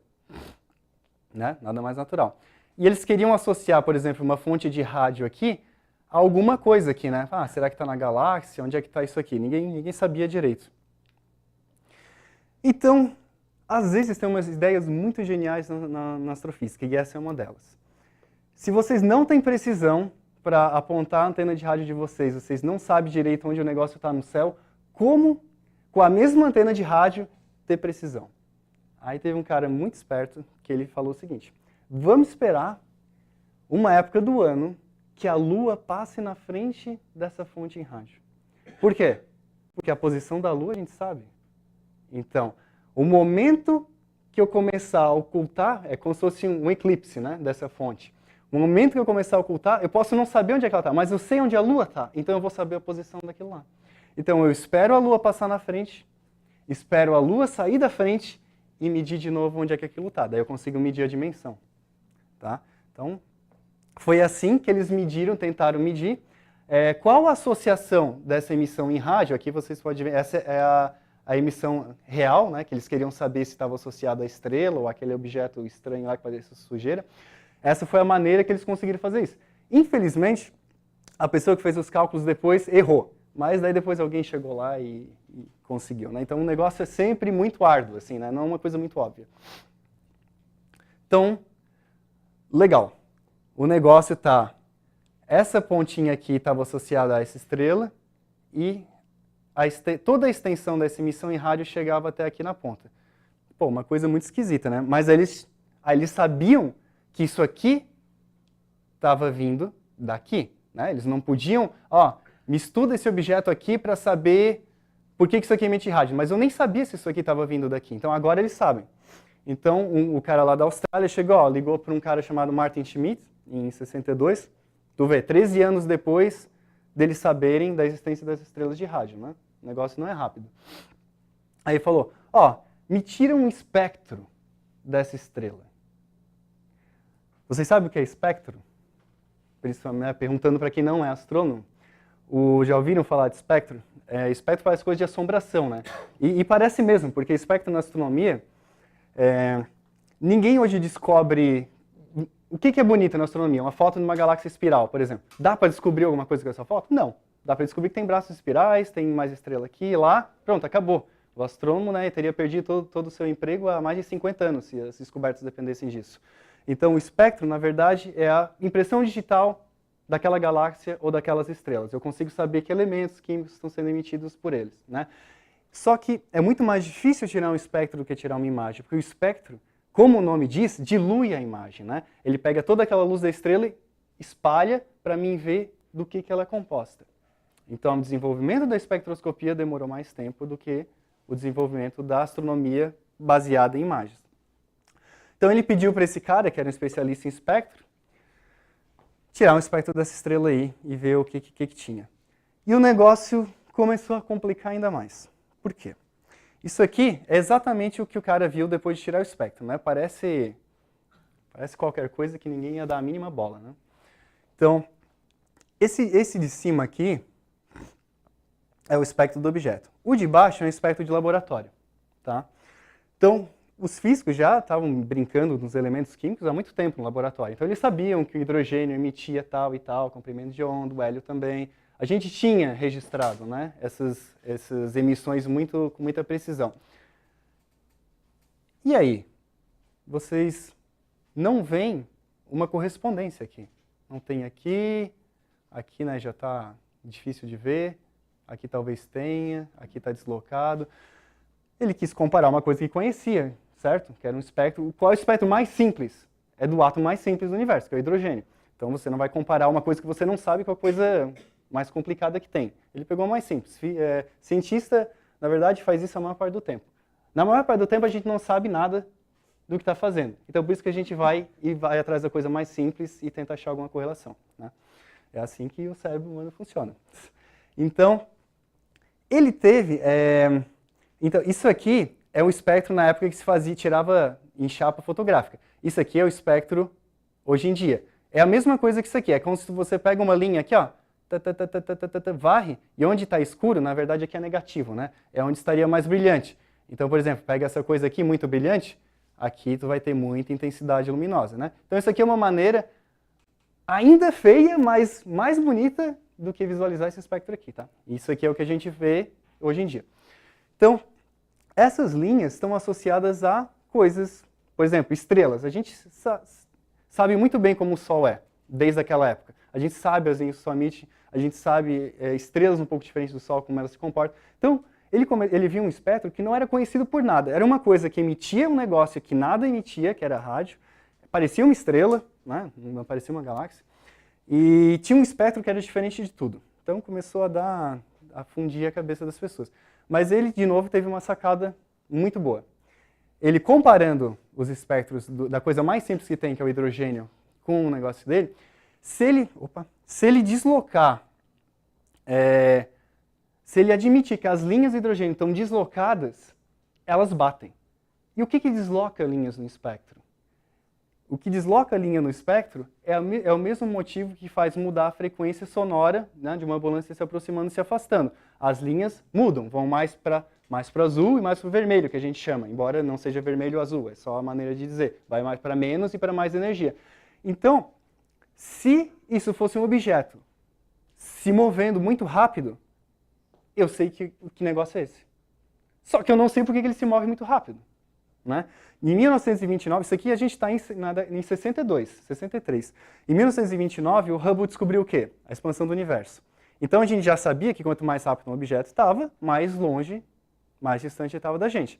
né? Nada mais natural. E eles queriam associar, por exemplo, uma fonte de rádio aqui a alguma coisa aqui, né? Será que está na galáxia? Onde é que está isso aqui? Ninguém sabia direito. Então, às vezes tem umas ideias muito geniais na astrofísica, e essa é uma delas. Se vocês não têm precisão para apontar a antena de rádio de vocês não sabem direito onde o negócio está no céu, como, com a mesma antena de rádio, ter precisão? Aí teve um cara muito esperto que ele falou o seguinte: vamos esperar uma época do ano que a Lua passe na frente dessa fonte em rádio. Por quê? Porque a posição da Lua a gente sabe. Então, o momento que eu começar a ocultar, é como se fosse um eclipse, né, dessa fonte. No momento que eu começar a ocultar, eu posso não saber onde é que ela está, mas eu sei onde a Lua está, então eu vou saber a posição daquilo lá. Então eu espero a Lua passar na frente, espero a Lua sair da frente e medir de novo onde é que aquilo está. Daí eu consigo medir a dimensão. Tá? Então, foi assim que eles tentaram medir. Qual a associação dessa emissão em rádio? Aqui vocês podem ver, essa é a emissão real, né, que eles queriam saber se estava associado à estrela ou aquele objeto estranho lá que parece sujeira. Essa foi a maneira que eles conseguiram fazer isso. Infelizmente, a pessoa que fez os cálculos depois errou, mas daí depois alguém chegou lá e conseguiu. Né? Então o negócio é sempre muito árduo, assim, né? Não é uma coisa muito óbvia. Então, legal. O negócio está essa pontinha aqui estava associada a essa estrela e toda a extensão dessa emissão em rádio chegava até aqui na ponta. Pô, uma coisa muito esquisita, né? Mas eles sabiam que isso aqui estava vindo daqui, né? Eles não podiam, me estuda esse objeto aqui para saber por que isso aqui emite rádio, mas eu nem sabia se isso aqui estava vindo daqui, então agora eles sabem. Então o cara lá da Austrália chegou, ligou para um cara chamado Martin Schmidt, em 62, tu vê, 13 anos depois deles saberem da existência das estrelas de rádio, né? O negócio não é rápido. Aí ele falou, me tira um espectro dessa estrela. Vocês sabem o que é espectro? Perguntando para quem não é astrônomo. Já ouviram falar de espectro? Espectro parece coisa de assombração, né? E parece mesmo, porque espectro na astronomia, ninguém hoje descobre... O que é bonito na astronomia? Uma foto de uma galáxia espiral, por exemplo. Dá para descobrir alguma coisa com essa foto? Não. Dá para descobrir que tem braços espirais, tem mais estrela aqui e lá. Pronto, acabou. O astrônomo, né, teria perdido todo o seu emprego há mais de 50 anos, se as descobertas dependessem disso. Então, o espectro, na verdade, é a impressão digital daquela galáxia ou daquelas estrelas. Eu consigo saber que elementos químicos estão sendo emitidos por eles, né? Só que é muito mais difícil tirar um espectro do que tirar uma imagem, porque o espectro, como o nome diz, dilui a imagem, né? Ele pega toda aquela luz da estrela e espalha para mim ver do que ela é composta. Então, o desenvolvimento da espectroscopia demorou mais tempo do que o desenvolvimento da astronomia baseada em imagens. Então, ele pediu para esse cara, que era um especialista em espectro, tirar um espectro dessa estrela aí e ver o que tinha. E o negócio começou a complicar ainda mais. Por quê? Isso aqui é exatamente o que o cara viu depois de tirar o espectro, né? Parece qualquer coisa que ninguém ia dar a mínima bola, né? Então, esse de cima aqui é o espectro do objeto. O de baixo é um espectro de laboratório, tá? Então, os físicos já estavam brincando nos elementos químicos há muito tempo no laboratório. Então, eles sabiam que o hidrogênio emitia tal e tal, comprimento de onda, o hélio também. A gente tinha registrado, né, essas emissões com muita precisão. E aí? Vocês não veem uma correspondência aqui. Não tem aqui, né, já está difícil de ver, aqui talvez tenha, aqui está deslocado. Ele quis comparar uma coisa que conhecia, certo? Que era um espectro. Qual é o espectro mais simples? É do átomo mais simples do universo, que é o hidrogênio. Então você não vai comparar uma coisa que você não sabe com a coisa mais complicada que tem. Ele pegou a mais simples. Cientista, na verdade, faz isso a maior parte do tempo. Na maior parte do tempo a gente não sabe nada do que está fazendo. Então por isso que a gente vai atrás da coisa mais simples e tenta achar alguma correlação, né? É assim que o cérebro humano funciona. Então, ele teve... Então, isso aqui é o espectro na época que se tirava em chapa fotográfica. Isso aqui é o espectro hoje em dia. É a mesma coisa que isso aqui. É como se você pega uma linha aqui, ó, varre, e onde está escuro, na verdade aqui é negativo, né? É onde estaria mais brilhante. Então, por exemplo, pega essa coisa aqui muito brilhante, aqui tu vai ter muita intensidade luminosa, né? Então isso aqui é uma maneira ainda feia, mas mais bonita do que visualizar esse espectro aqui, tá? Isso aqui é o que a gente vê hoje em dia. Então, essas linhas estão associadas a coisas, por exemplo, estrelas. A gente sabe muito bem como o Sol é, desde aquela época. A gente sabe as linhas que o Sol emite, a gente sabe estrelas um pouco diferentes do Sol, como elas se comportam. Então, ele viu um espectro que não era conhecido por nada. Era uma coisa que emitia um negócio que nada emitia, que era rádio. Parecia uma estrela, né? Não parecia uma galáxia. E tinha um espectro que era diferente de tudo. Então, começou a fundir a cabeça das pessoas. Mas ele, de novo, teve uma sacada muito boa. Ele, comparando os espectros da coisa mais simples que tem, que é o hidrogênio, com o negócio dele, se ele deslocar, se ele admitir que as linhas de hidrogênio estão deslocadas, elas batem. E o que desloca linhas no espectro? O que desloca a linha no espectro é o mesmo motivo que faz mudar a frequência sonora, né, de uma ambulância se aproximando e se afastando. As linhas mudam, vão mais para azul e mais para o vermelho, que a gente chama, embora não seja vermelho ou azul, é só a maneira de dizer. Vai mais para menos e para mais energia. Então, se isso fosse um objeto se movendo muito rápido, eu sei que negócio é esse. Só que eu não sei por que ele se move muito rápido, né? Em 1929, isso aqui a gente está em 62, 63. Em 1929, o Hubble descobriu o quê? A expansão do universo. Então a gente já sabia que quanto mais rápido um objeto estava, mais longe, mais distante ele estava da gente.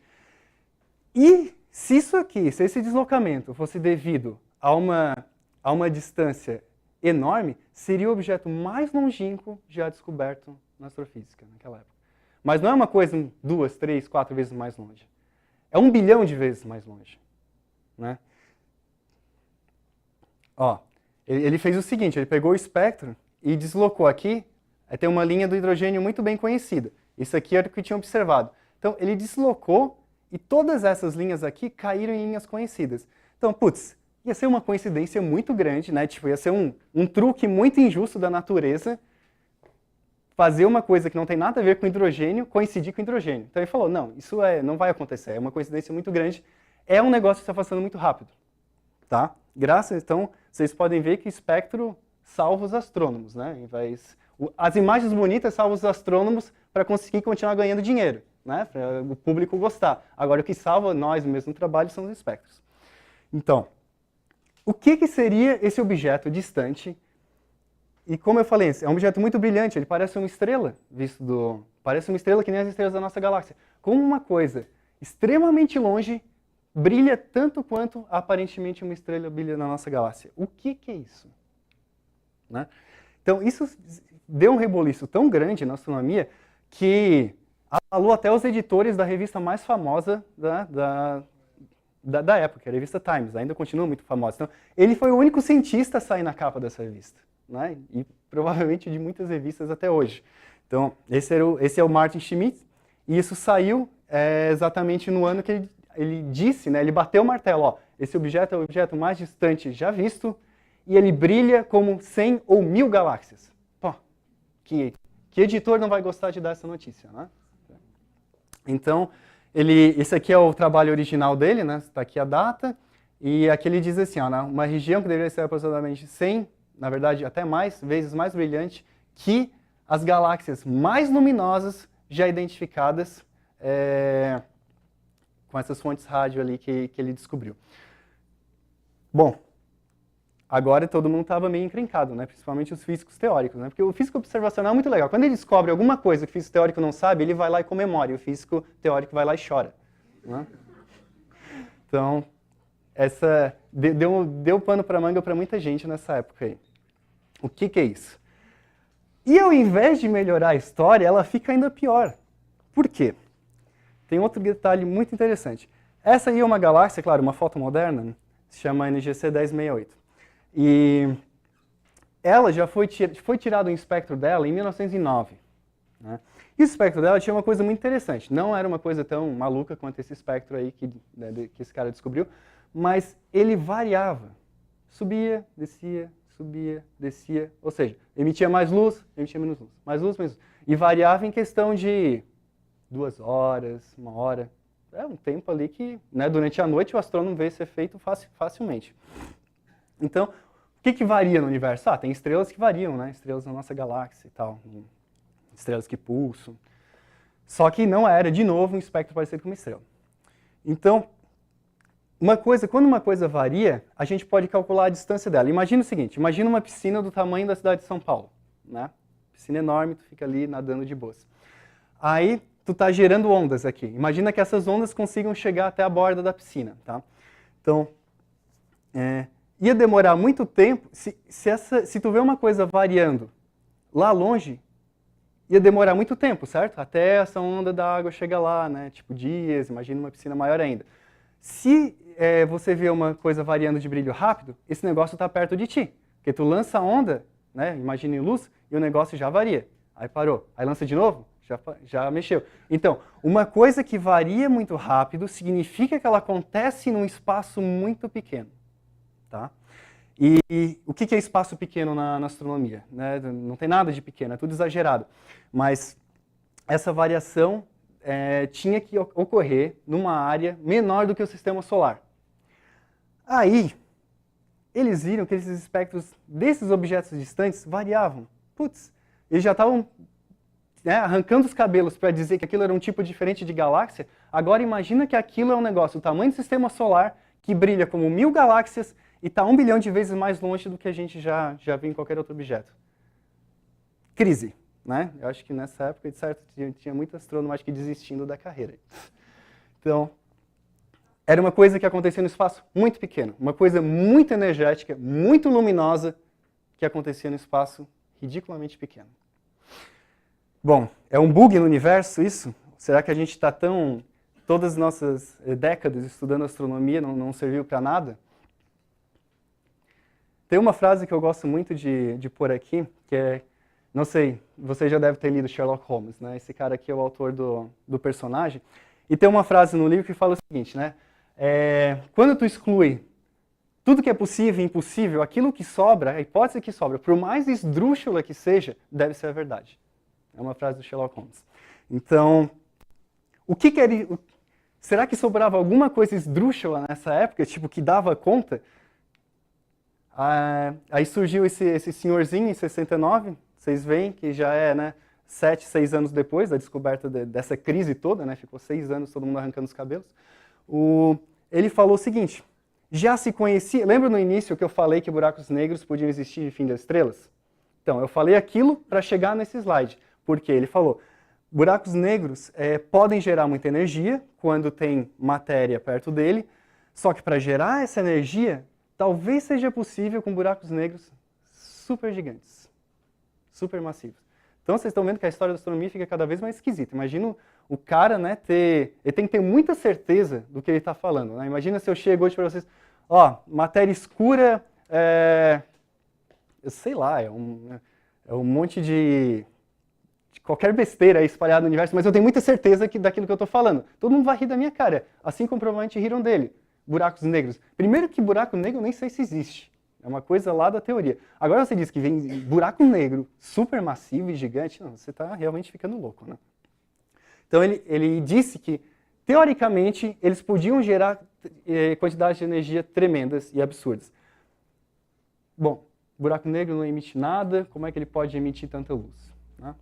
E se isso aqui, se esse deslocamento fosse devido a uma distância enorme, seria o objeto mais longínquo já descoberto na astrofísica naquela época. Mas não é uma coisa 2, 3, 4 vezes mais longe. É 1 bilhão de vezes mais longe, né? Ó, ele fez o seguinte, ele pegou o espectro e deslocou aqui, tem uma linha do hidrogênio muito bem conhecida. Isso aqui era o que tinha observado. Então, ele deslocou e todas essas linhas aqui caíram em linhas conhecidas. Então, putz, ia ser uma coincidência muito grande, né? Tipo, ia ser um truque muito injusto da natureza fazer uma coisa que não tem nada a ver com hidrogênio, coincidir com hidrogênio. Então ele falou, não, isso não vai acontecer, é uma coincidência muito grande, é um negócio que está passando muito rápido. Tá? Então, vocês podem ver que o espectro salva os astrônomos, né? As imagens bonitas salvam os astrônomos para conseguir continuar ganhando dinheiro, né? Para o público gostar. Agora, o que salva nós mesmo no trabalho são os espectros. Então, o que seria esse objeto distante? E como eu falei, é um objeto muito brilhante, ele parece uma estrela, parece uma estrela que nem as estrelas da nossa galáxia. Como uma coisa extremamente longe brilha tanto quanto aparentemente uma estrela brilha na nossa galáxia. O que é isso? Né? Então isso deu um reboliço tão grande na astronomia que abalou até os editores da revista mais famosa da época, a revista Times, ainda continua muito famosa. Então, ele foi o único cientista a sair na capa dessa revista. Né? E provavelmente de muitas revistas até hoje. Então, esse é o Martin Schmidt, e isso saiu exatamente no ano que ele disse, né, ele bateu o martelo, ó, esse objeto é o objeto mais distante já visto, e ele brilha como 100 ou 1000 galáxias. Pô, que editor não vai gostar de dar essa notícia, né? Então, esse aqui é o trabalho original dele, né, está aqui a data, e aqui ele diz assim, ó, uma região que deveria ser aproximadamente 100, na verdade, até vezes mais brilhante que as galáxias mais luminosas já identificadas com essas fontes rádio ali que ele descobriu. Bom, agora todo mundo estava meio encrencado, né? Principalmente os físicos teóricos, né? Porque o físico observacional é muito legal. Quando ele descobre alguma coisa que o físico teórico não sabe, ele vai lá e comemora, e o físico teórico vai lá e chora. Né? Então, deu pano para manga para muita gente nessa época aí. O que é isso? E ao invés de melhorar a história, ela fica ainda pior. Por quê? Tem outro detalhe muito interessante. Essa aí é uma galáxia, claro, uma foto moderna, né? Se chama NGC 1068. E ela já foi tirado um espectro dela em 1909. Né? E o espectro dela tinha uma coisa muito interessante. Não era uma coisa tão maluca quanto esse espectro aí que esse cara descobriu, mas ele variava. Subia, descia, ou seja, emitia mais luz, emitia menos luz, mais luz, menos luz. E variava em questão de 2 horas, 1 hora. É um tempo ali que, né, durante a noite o astrônomo vê esse efeito facilmente. Então, o que varia no universo? Tem estrelas que variam, né? Estrelas na nossa galáxia e tal, estrelas que pulsam. Só que não era, de novo, um espectro parecido com uma estrela. Então, quando uma coisa varia, a gente pode calcular a distância dela. Imagina o seguinte, imagina uma piscina do tamanho da cidade de São Paulo. Né? Piscina enorme, tu fica ali nadando de boas. Aí, tu está gerando ondas aqui. Imagina que essas ondas consigam chegar até a borda da piscina. Tá? Então, ia demorar muito tempo, se tu vê uma coisa variando lá longe, ia demorar muito tempo, certo? Até essa onda da água chegar lá, né? Tipo dias, imagina uma piscina maior ainda. Se você vê uma coisa variando de brilho rápido, esse negócio está perto de ti. Porque tu lança a onda, né, imagina em luz, e o negócio já varia. Aí parou. Aí lança de novo, já mexeu. Então, uma coisa que varia muito rápido significa que ela acontece num espaço muito pequeno. Tá? E o que é espaço pequeno na astronomia? Né? Não tem nada de pequeno, é tudo exagerado. Mas essa variação tinha que ocorrer numa área menor do que o sistema solar. Aí, eles viram que esses espectros desses objetos distantes variavam. Putz, eles já estavam né, arrancando os cabelos para dizer que aquilo era um tipo diferente de galáxia, agora imagina que aquilo é um negócio, o tamanho do sistema solar, que brilha como 1000 galáxias e está 1 bilhão de vezes mais longe do que a gente já viu em qualquer outro objeto. Crise, né? Eu acho que nessa época, de certo, tinha muito astrônomo, acho que desistindo da carreira. Então, era uma coisa que acontecia no espaço muito pequeno, uma coisa muito energética, muito luminosa, que acontecia no espaço ridiculamente pequeno. Bom, é um bug no universo isso? Será que a gente está tão... Todas as nossas décadas estudando astronomia não serviu para nada? Tem uma frase que eu gosto muito de pôr aqui, que é... Não sei, você já deve ter lido Sherlock Holmes, né? Esse cara aqui é o autor do personagem. E tem uma frase no livro que fala o seguinte, né? Quando tu exclui tudo que é possível e impossível, aquilo que sobra, a hipótese que sobra, por mais esdrúxula que seja, deve ser a verdade. É uma frase do Sherlock Holmes. Então, será que sobrava alguma coisa esdrúxula nessa época, tipo, que dava conta? Aí surgiu esse senhorzinho em 69, vocês veem que já é, né, 7, 6 anos depois da descoberta dessa crise toda, né, ficou 6 anos todo mundo arrancando os cabelos. Ele falou o seguinte, já se conhecia, lembra no início que eu falei que buracos negros podiam existir de fim das estrelas? Então, eu falei aquilo para chegar nesse slide, porque ele falou, buracos negros podem gerar muita energia quando tem matéria perto dele, só que para gerar essa energia, talvez seja possível com buracos negros super gigantes, super massivos. Então, vocês estão vendo que a história da astronomia fica cada vez mais esquisita. Imagina o cara, né, ele tem que ter muita certeza do que ele está falando. Né? Imagina se eu chego hoje para vocês, ó, matéria escura, eu sei lá, é um monte de qualquer besteira aí espalhada no universo, mas eu tenho muita certeza daquilo que eu estou falando. Todo mundo vai rir da minha cara, assim como provavelmente riram dele. Buracos negros. Primeiro que buraco negro eu nem sei se existe. É uma coisa lá da teoria. Agora você diz que vem buraco negro supermassivo e gigante. Não, você está realmente ficando louco, né? Então ele disse que, teoricamente, eles podiam gerar quantidades de energia tremendas e absurdas. Bom, buraco negro não emite nada, como é que ele pode emitir tanta luz? Né?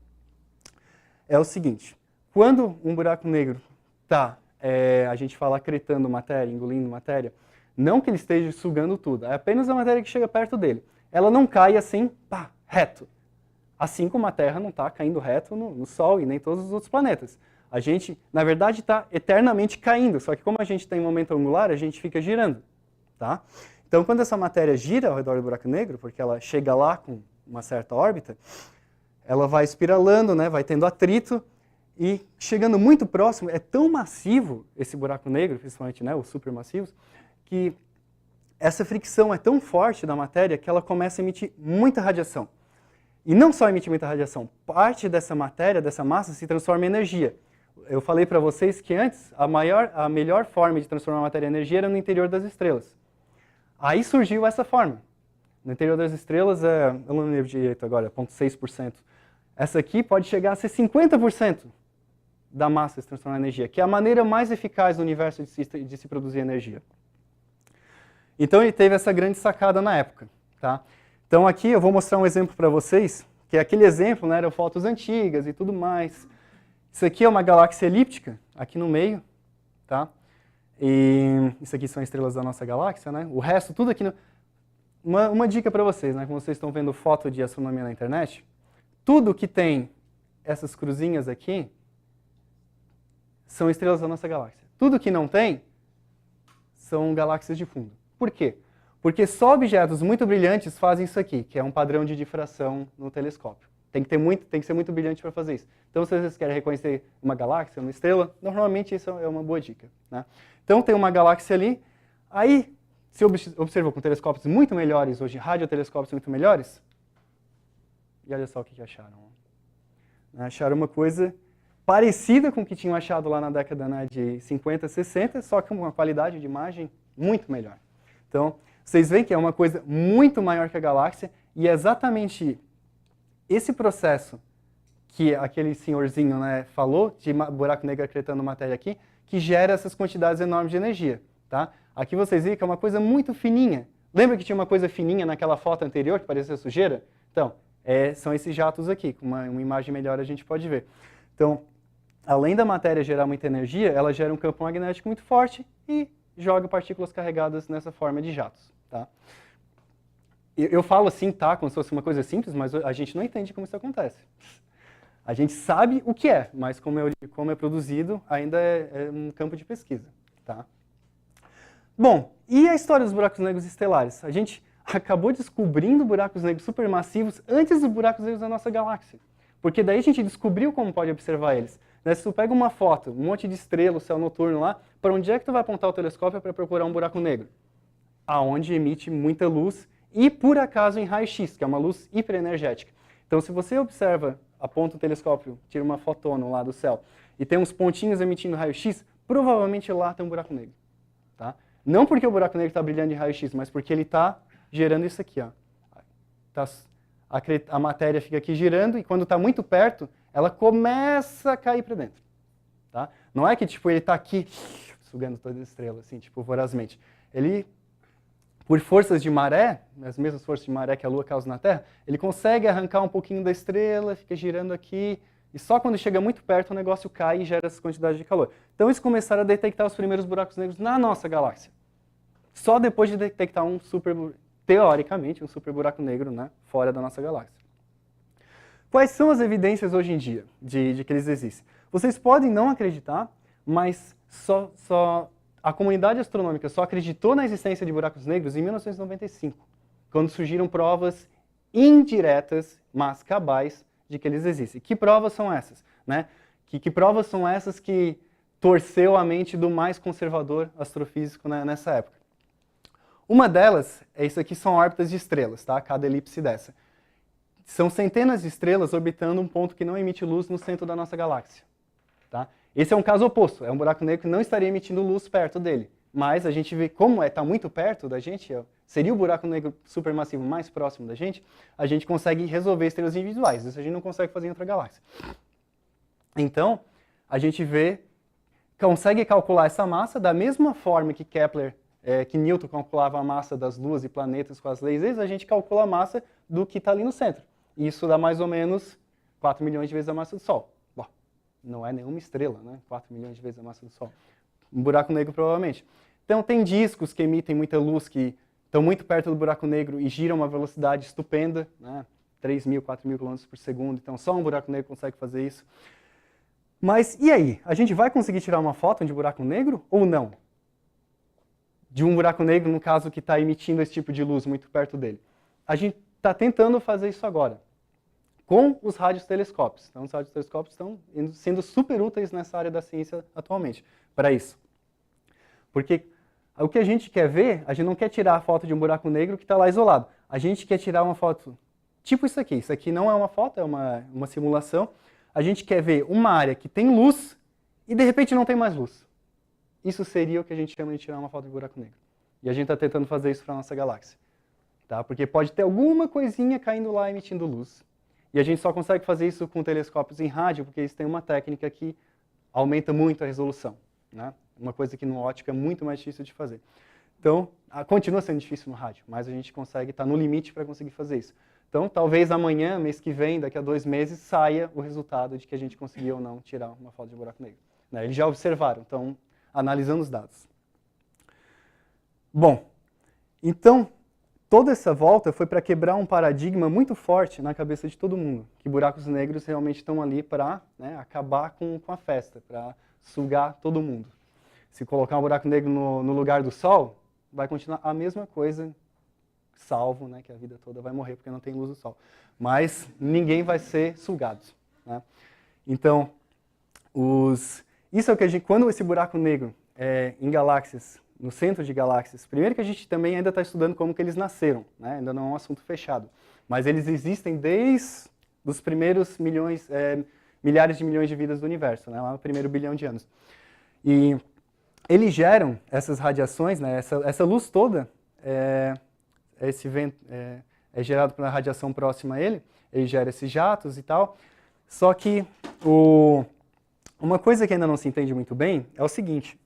É o seguinte, quando um buraco negro está, a gente fala acretando matéria, engolindo matéria, não que ele esteja sugando tudo, é apenas a matéria que chega perto dele. Ela não cai assim, pá, reto. Assim como a Terra não está caindo reto no Sol e nem todos os outros planetas. A gente, na verdade, está eternamente caindo, só que como a gente tem momento angular, a gente fica girando. Tá? Então, quando essa matéria gira ao redor do buraco negro, porque ela chega lá com uma certa órbita, ela vai espiralando, né, vai tendo atrito, e chegando muito próximo, é tão massivo esse buraco negro, principalmente, né, os supermassivos, que essa fricção é tão forte da matéria que ela começa a emitir muita radiação. E não só emitir muita radiação, parte dessa matéria, dessa massa, se transforma em energia. Eu falei para vocês que antes, a melhor forma de transformar a matéria em energia era no interior das estrelas. Aí surgiu essa forma. No interior das estrelas, eu não lembro direito agora, 0,6%. Essa aqui pode chegar a ser 50% da massa se transformar em energia, que é a maneira mais eficaz do universo de se produzir energia. Então ele teve essa grande sacada na época. Tá? Então aqui eu vou mostrar um exemplo para vocês, que é aquele exemplo, né, eram fotos antigas e tudo mais. Isso aqui é uma galáxia elíptica, aqui no meio. Tá? E isso aqui são estrelas da nossa galáxia. Né? O resto, tudo aqui... Uma dica para vocês, né, como vocês estão vendo foto de astronomia na internet, tudo que tem essas cruzinhas aqui são estrelas da nossa galáxia. Tudo que não tem são galáxias de fundo. Por quê? Porque só objetos muito brilhantes fazem isso aqui, que é um padrão de difração no telescópio. Tem que ser muito brilhante para fazer isso. Então, se vocês querem reconhecer uma galáxia, uma estrela, normalmente isso é uma boa dica. Né? Então, tem uma galáxia ali, aí se observou com telescópios muito melhores, hoje radiotelescópios muito melhores, e olha só o que acharam. Acharam uma coisa parecida com o que tinham achado lá na década, né, de 50, 60, só que com uma qualidade de imagem muito melhor. Então, vocês veem que é uma coisa muito maior que a galáxia, e é exatamente esse processo que aquele senhorzinho, né, falou, de buraco negro acretando matéria aqui, que gera essas quantidades enormes de energia. Tá? Aqui vocês veem que é uma coisa muito fininha. Lembra que tinha uma coisa fininha naquela foto anterior que parecia sujeira? Então, são esses jatos aqui. Com uma imagem melhor a gente pode ver. Então, além da matéria gerar muita energia, ela gera um campo magnético muito forte e joga partículas carregadas nessa forma de jatos. Tá? Eu falo assim, tá, como se fosse uma coisa simples, mas a gente não entende como isso acontece. A gente sabe o que é, mas como é produzido, ainda é um campo de pesquisa. Tá? Bom, e a história dos buracos negros estelares? A gente acabou descobrindo buracos negros supermassivos antes dos buracos negros da nossa galáxia. Porque daí a gente descobriu como pode observar eles. Se tu pega uma foto, um monte de estrela, o céu noturno lá, para onde é que tu vai apontar o telescópio para procurar um buraco negro? Aonde emite muita luz e, por acaso, em raio-x, que é uma luz hiperenergética. Então, se você observa, aponta o telescópio, tira uma fotona lá do céu, e tem uns pontinhos emitindo raio-x, provavelmente lá tem um buraco negro. Tá? Não porque o buraco negro está brilhando em raio-x, mas porque ele está gerando isso aqui. Ó. A matéria fica aqui girando, e quando está muito perto, ela começa a cair para dentro. Tá? Não é que tipo, ele está aqui sugando toda a estrela, assim, tipo, vorazmente. Ele, por forças de maré, as mesmas forças de maré que a Lua causa na Terra, ele consegue arrancar um pouquinho da estrela, fica girando aqui, e só quando chega muito perto o negócio cai e gera essa quantidade de calor. Então eles começaram a detectar os primeiros buracos negros na nossa galáxia. Só depois de detectar teoricamente, um super buraco negro, né, fora da nossa galáxia. Quais são as evidências hoje em dia de que eles existem? Vocês podem não acreditar, mas a comunidade astronômica só acreditou na existência de buracos negros em 1995, quando surgiram provas indiretas, mas cabais, de que eles existem. Que provas são essas? Né? Que provas são essas que torceu a mente do mais conservador astrofísico, né, nessa época? Uma delas, isso aqui são órbitas de estrelas, tá? Cada elipse dessa. São centenas de estrelas orbitando um ponto que não emite luz no centro da nossa galáxia. Tá? Esse é um caso oposto, é um buraco negro que não estaria emitindo luz perto dele. Mas a gente vê como está muito perto da gente, seria o buraco negro supermassivo mais próximo da gente, a gente consegue resolver estrelas individuais. Isso a gente não consegue fazer em outra galáxia. Então, a gente consegue calcular essa massa da mesma forma que que Newton calculava a massa das luas e planetas com as leis deles, a gente calcula a massa do que está ali no centro. Isso dá mais ou menos 4 milhões de vezes a massa do Sol. Bom, não é nenhuma estrela, né? 4 milhões de vezes a massa do Sol. Um buraco negro, provavelmente. Então, tem discos que emitem muita luz, que estão muito perto do buraco negro e giram a uma velocidade estupenda, né? 3.000, 4.000 km por segundo. Então, só um buraco negro consegue fazer isso. Mas, e aí? A gente vai conseguir tirar uma foto de buraco negro ou não? De um buraco negro, no caso, que está emitindo esse tipo de luz muito perto dele. A gente está tentando fazer isso agora, com os radiotelescópios. Então, os radiotelescópios estão sendo super úteis nessa área da ciência atualmente, para isso. Porque o que a gente quer ver, a gente não quer tirar a foto de um buraco negro que está lá isolado. A gente quer tirar uma foto tipo isso aqui. Isso aqui não é uma foto, é uma simulação. A gente quer ver uma área que tem luz e, de repente, não tem mais luz. Isso seria o que a gente chama de tirar uma foto de buraco negro. E a gente está tentando fazer isso para a nossa galáxia. Tá? Porque pode ter alguma coisinha caindo lá emitindo luz. E a gente só consegue fazer isso com telescópios em rádio, porque eles têm uma técnica que aumenta muito a resolução. Né? Uma coisa que no óptico é muito mais difícil de fazer. Então, continua sendo difícil no rádio, mas a gente consegue, está no limite para conseguir fazer isso. Então, talvez amanhã, mês que vem, daqui a 2 meses, saia o resultado de que a gente conseguiu ou não tirar uma foto de buraco negro. Né? Eles já observaram, então, analisando os dados. Bom, então, toda essa volta foi para quebrar um paradigma muito forte na cabeça de todo mundo, que buracos negros realmente estão ali para, né, acabar com a festa, para sugar todo mundo. Se colocar um buraco negro no lugar do Sol, vai continuar a mesma coisa, salvo, né, que a vida toda vai morrer porque não tem luz do Sol. Mas ninguém vai ser sugado. Né? Então, isso é o que a gente, quando esse buraco negro em galáxias, no centro de galáxias, primeiro que a gente também ainda está estudando como que eles nasceram, né? Ainda não é um assunto fechado, mas eles existem desde os primeiros milhares de milhões de vidas do universo, né? Lá no primeiro bilhão de anos. E eles geram essas radiações, né? Essa luz toda, esse vento é gerado pela radiação próxima a ele gera esses jatos e tal, só que uma coisa que ainda não se entende muito bem é o seguinte: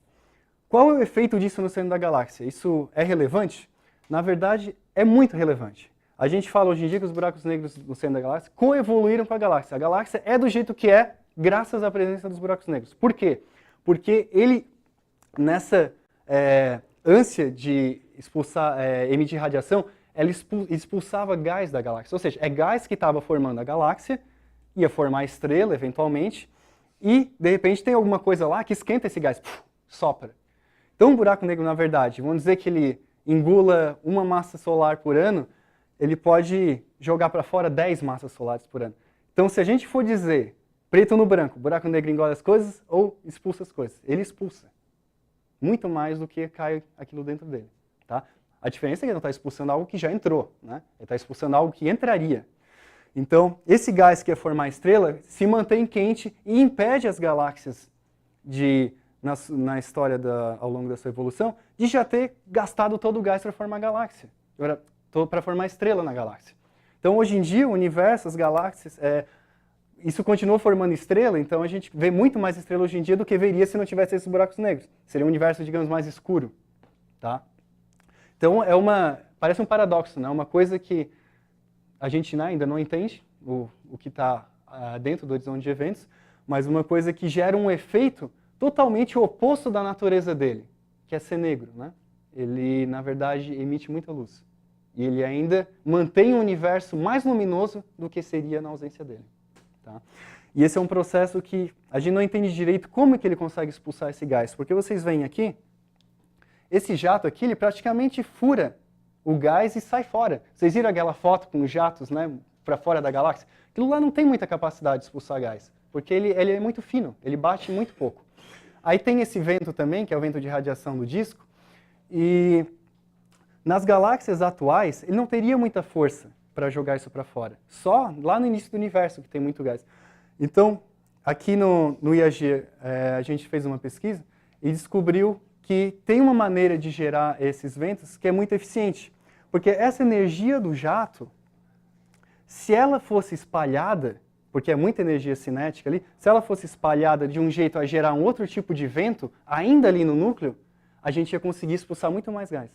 qual é o efeito disso no centro da galáxia? Isso é relevante? Na verdade, é muito relevante. A gente fala hoje em dia que os buracos negros no centro da galáxia coevoluíram com a galáxia. A galáxia é do jeito que é, graças à presença dos buracos negros. Por quê? Porque ele, nessa ânsia de emitir radiação, ela expulsava gás da galáxia. Ou seja, é gás que estava formando a galáxia, ia formar a estrela, eventualmente, e, de repente, tem alguma coisa lá que esquenta esse gás, sopra. Então, um buraco negro, na verdade, vamos dizer que ele engula uma massa solar por ano, ele pode jogar para fora 10 massas solares por ano. Então, se a gente for dizer preto no branco, buraco negro engole as coisas ou expulsa as coisas, ele expulsa. Muito mais do que cai aquilo dentro dele. Tá? A diferença é que ele não está expulsando algo que já entrou, né? Ele está expulsando algo que entraria. Então, esse gás que ia formar a estrela se mantém quente e impede as galáxias na história ao longo da sua evolução, de já ter gastado todo o gás para formar a galáxia, para formar a estrela na galáxia. Então, hoje em dia, o universo, as galáxias, isso continua formando estrela, então a gente vê muito mais estrela hoje em dia do que veria se não tivesse esses buracos negros. Seria um universo, digamos, mais escuro. Tá? Então, parece um paradoxo, né? Uma coisa que a gente ainda não entende, o que está dentro do horizonte de eventos, mas uma coisa que gera um efeito totalmente oposto da natureza dele, que é ser negro, né? Ele, na verdade, emite muita luz. E ele ainda mantém um universo mais luminoso do que seria na ausência dele. Tá? E esse é um processo que a gente não entende direito como é que ele consegue expulsar esse gás. Porque vocês veem aqui, esse jato aqui, ele praticamente fura o gás e sai fora. Vocês viram aquela foto com os jatos, né, para fora da galáxia? Aquilo lá não tem muita capacidade de expulsar gás, porque ele é muito fino, ele bate muito pouco. Aí tem esse vento também, que é o vento de radiação do disco, e nas galáxias atuais, ele não teria muita força para jogar isso para fora. Só lá no início do universo que tem muito gás. Então, aqui no IAG, a gente fez uma pesquisa e descobriu que tem uma maneira de gerar esses ventos que é muito eficiente. Porque essa energia do jato, se ela fosse espalhada, porque é muita energia cinética ali, se ela fosse espalhada de um jeito a gerar um outro tipo de vento, ainda ali no núcleo, a gente ia conseguir expulsar muito mais gás.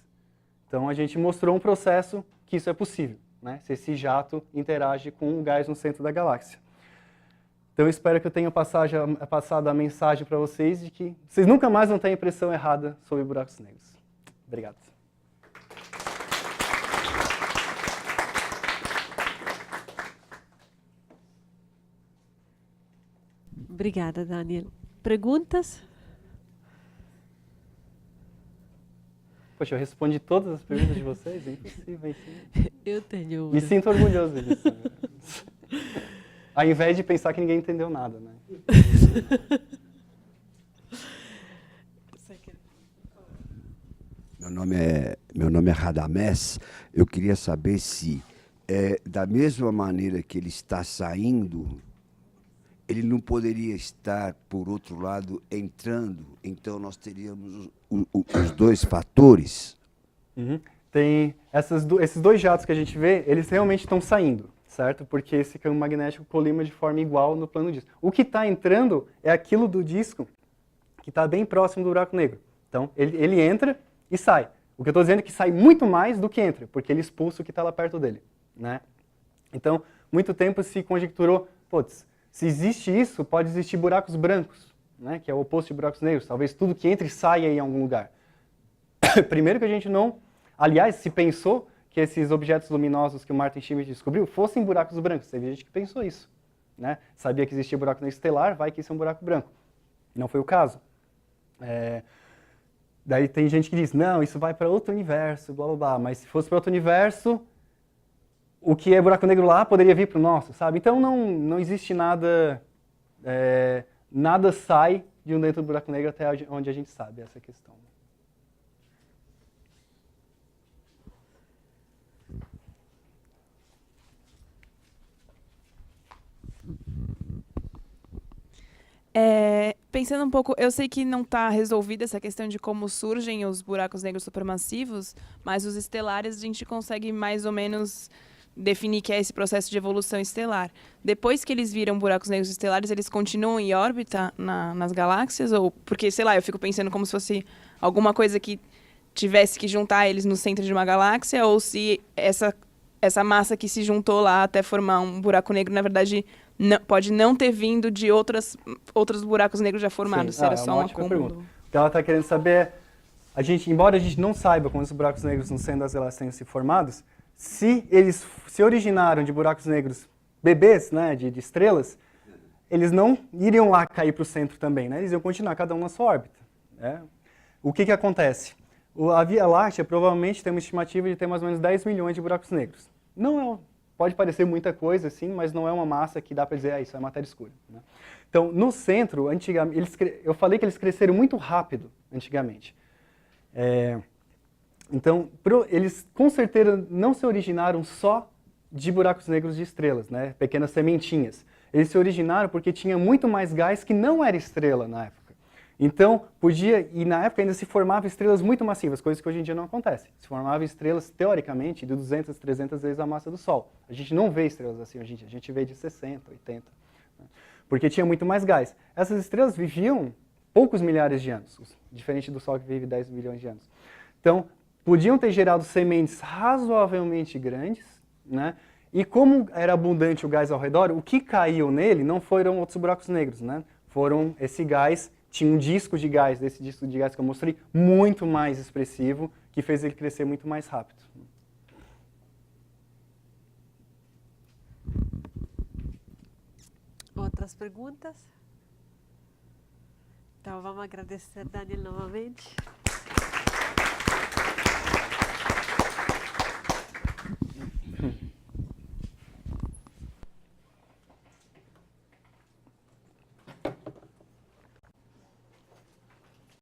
Então a gente mostrou um processo que isso é possível, né? Se esse jato interage com o gás no centro da galáxia. Então eu espero que eu tenha passado a mensagem para vocês de que vocês nunca mais vão ter a impressão errada sobre buracos negros. Obrigado. Obrigada, Daniel. Perguntas? Poxa, eu respondi todas as perguntas de vocês? É impossível. Eu tenho uma. Me sinto orgulhoso disso. Ao invés de pensar que ninguém entendeu nada, né? Meu nome é Radamés. Eu queria saber se, da mesma maneira que ele está saindo, ele não poderia estar, por outro lado, entrando. Então, nós teríamos os dois fatores. Uhum. Tem esses dois jatos que a gente vê, eles realmente estão saindo, certo? Porque esse campo magnético colima de forma igual no plano disco. O que está entrando é aquilo do disco que está bem próximo do buraco negro. Então, ele entra e sai. O que eu estou dizendo é que sai muito mais do que entra, porque ele expulsa o que está lá perto dele, né? Então, muito tempo se conjecturou, putz, se existe isso, pode existir buracos brancos, né? Que é o oposto de buracos negros. Talvez tudo que entre saia em algum lugar. Primeiro que a gente não... Aliás, se pensou que esses objetos luminosos que o Martin Schmidt descobriu fossem buracos brancos. Teve gente que pensou isso, né? Sabia que existia buraco negro estelar, vai que isso é um buraco branco. Não foi o caso. Daí tem gente que diz, não, isso vai para outro universo, blá blá blá. Mas se fosse para outro universo, o que é buraco negro lá poderia vir para o nosso, sabe? Então não existe nada, nada sai de um dentro do buraco negro até onde a gente sabe essa questão. Pensando um pouco, eu sei que não está resolvida essa questão de como surgem os buracos negros supermassivos, mas os estelares a gente consegue mais ou menos definir que é esse processo de evolução estelar. Depois que eles viram buracos negros estelares, eles continuam em órbita nas galáxias? Ou porque, sei lá, eu fico pensando como se fosse alguma coisa que tivesse que juntar eles no centro de uma galáxia, ou se essa essa massa que se juntou lá até formar um buraco negro, na verdade, pode não ter vindo de outros buracos negros já formados, se era só um acúmulo. Pergunta. O que ela está querendo saber é, embora a gente não saiba como os buracos negros no centro das galáxias tenham se formados, se eles se originaram de buracos negros bebês, né, de estrelas, eles não iriam lá cair para o centro também, né? Eles iam continuar cada um na sua órbita. Né? O que acontece? A Via Láctea provavelmente tem uma estimativa de ter mais ou menos 10 milhões de buracos negros. Não pode parecer muita coisa, assim, mas não é uma massa que dá para dizer, isso é matéria escura. Né? Então, no centro, antigamente, eu falei que eles cresceram muito rápido antigamente. Então, eles com certeza não se originaram só de buracos negros de estrelas, né? Pequenas sementinhas. Eles se originaram porque tinha muito mais gás que não era estrela na época. Então, e na época ainda se formavam estrelas muito massivas, coisas que hoje em dia não acontecem. Se formavam estrelas, teoricamente, de 200, 300 vezes a massa do Sol. A gente não vê estrelas assim hoje em dia, a gente vê de 60, 80, né? Porque tinha muito mais gás. Essas estrelas viviam poucos milhares de anos, diferente do Sol que vive 10 milhões de anos. Então, podiam ter gerado sementes razoavelmente grandes, né? E como era abundante o gás ao redor, o que caiu nele não foram outros buracos negros, né? Foram esse gás, tinha um disco de gás, desse disco de gás que eu mostrei, muito mais expressivo, que fez ele crescer muito mais rápido. Outras perguntas? Então vamos agradecer, Daniel, novamente.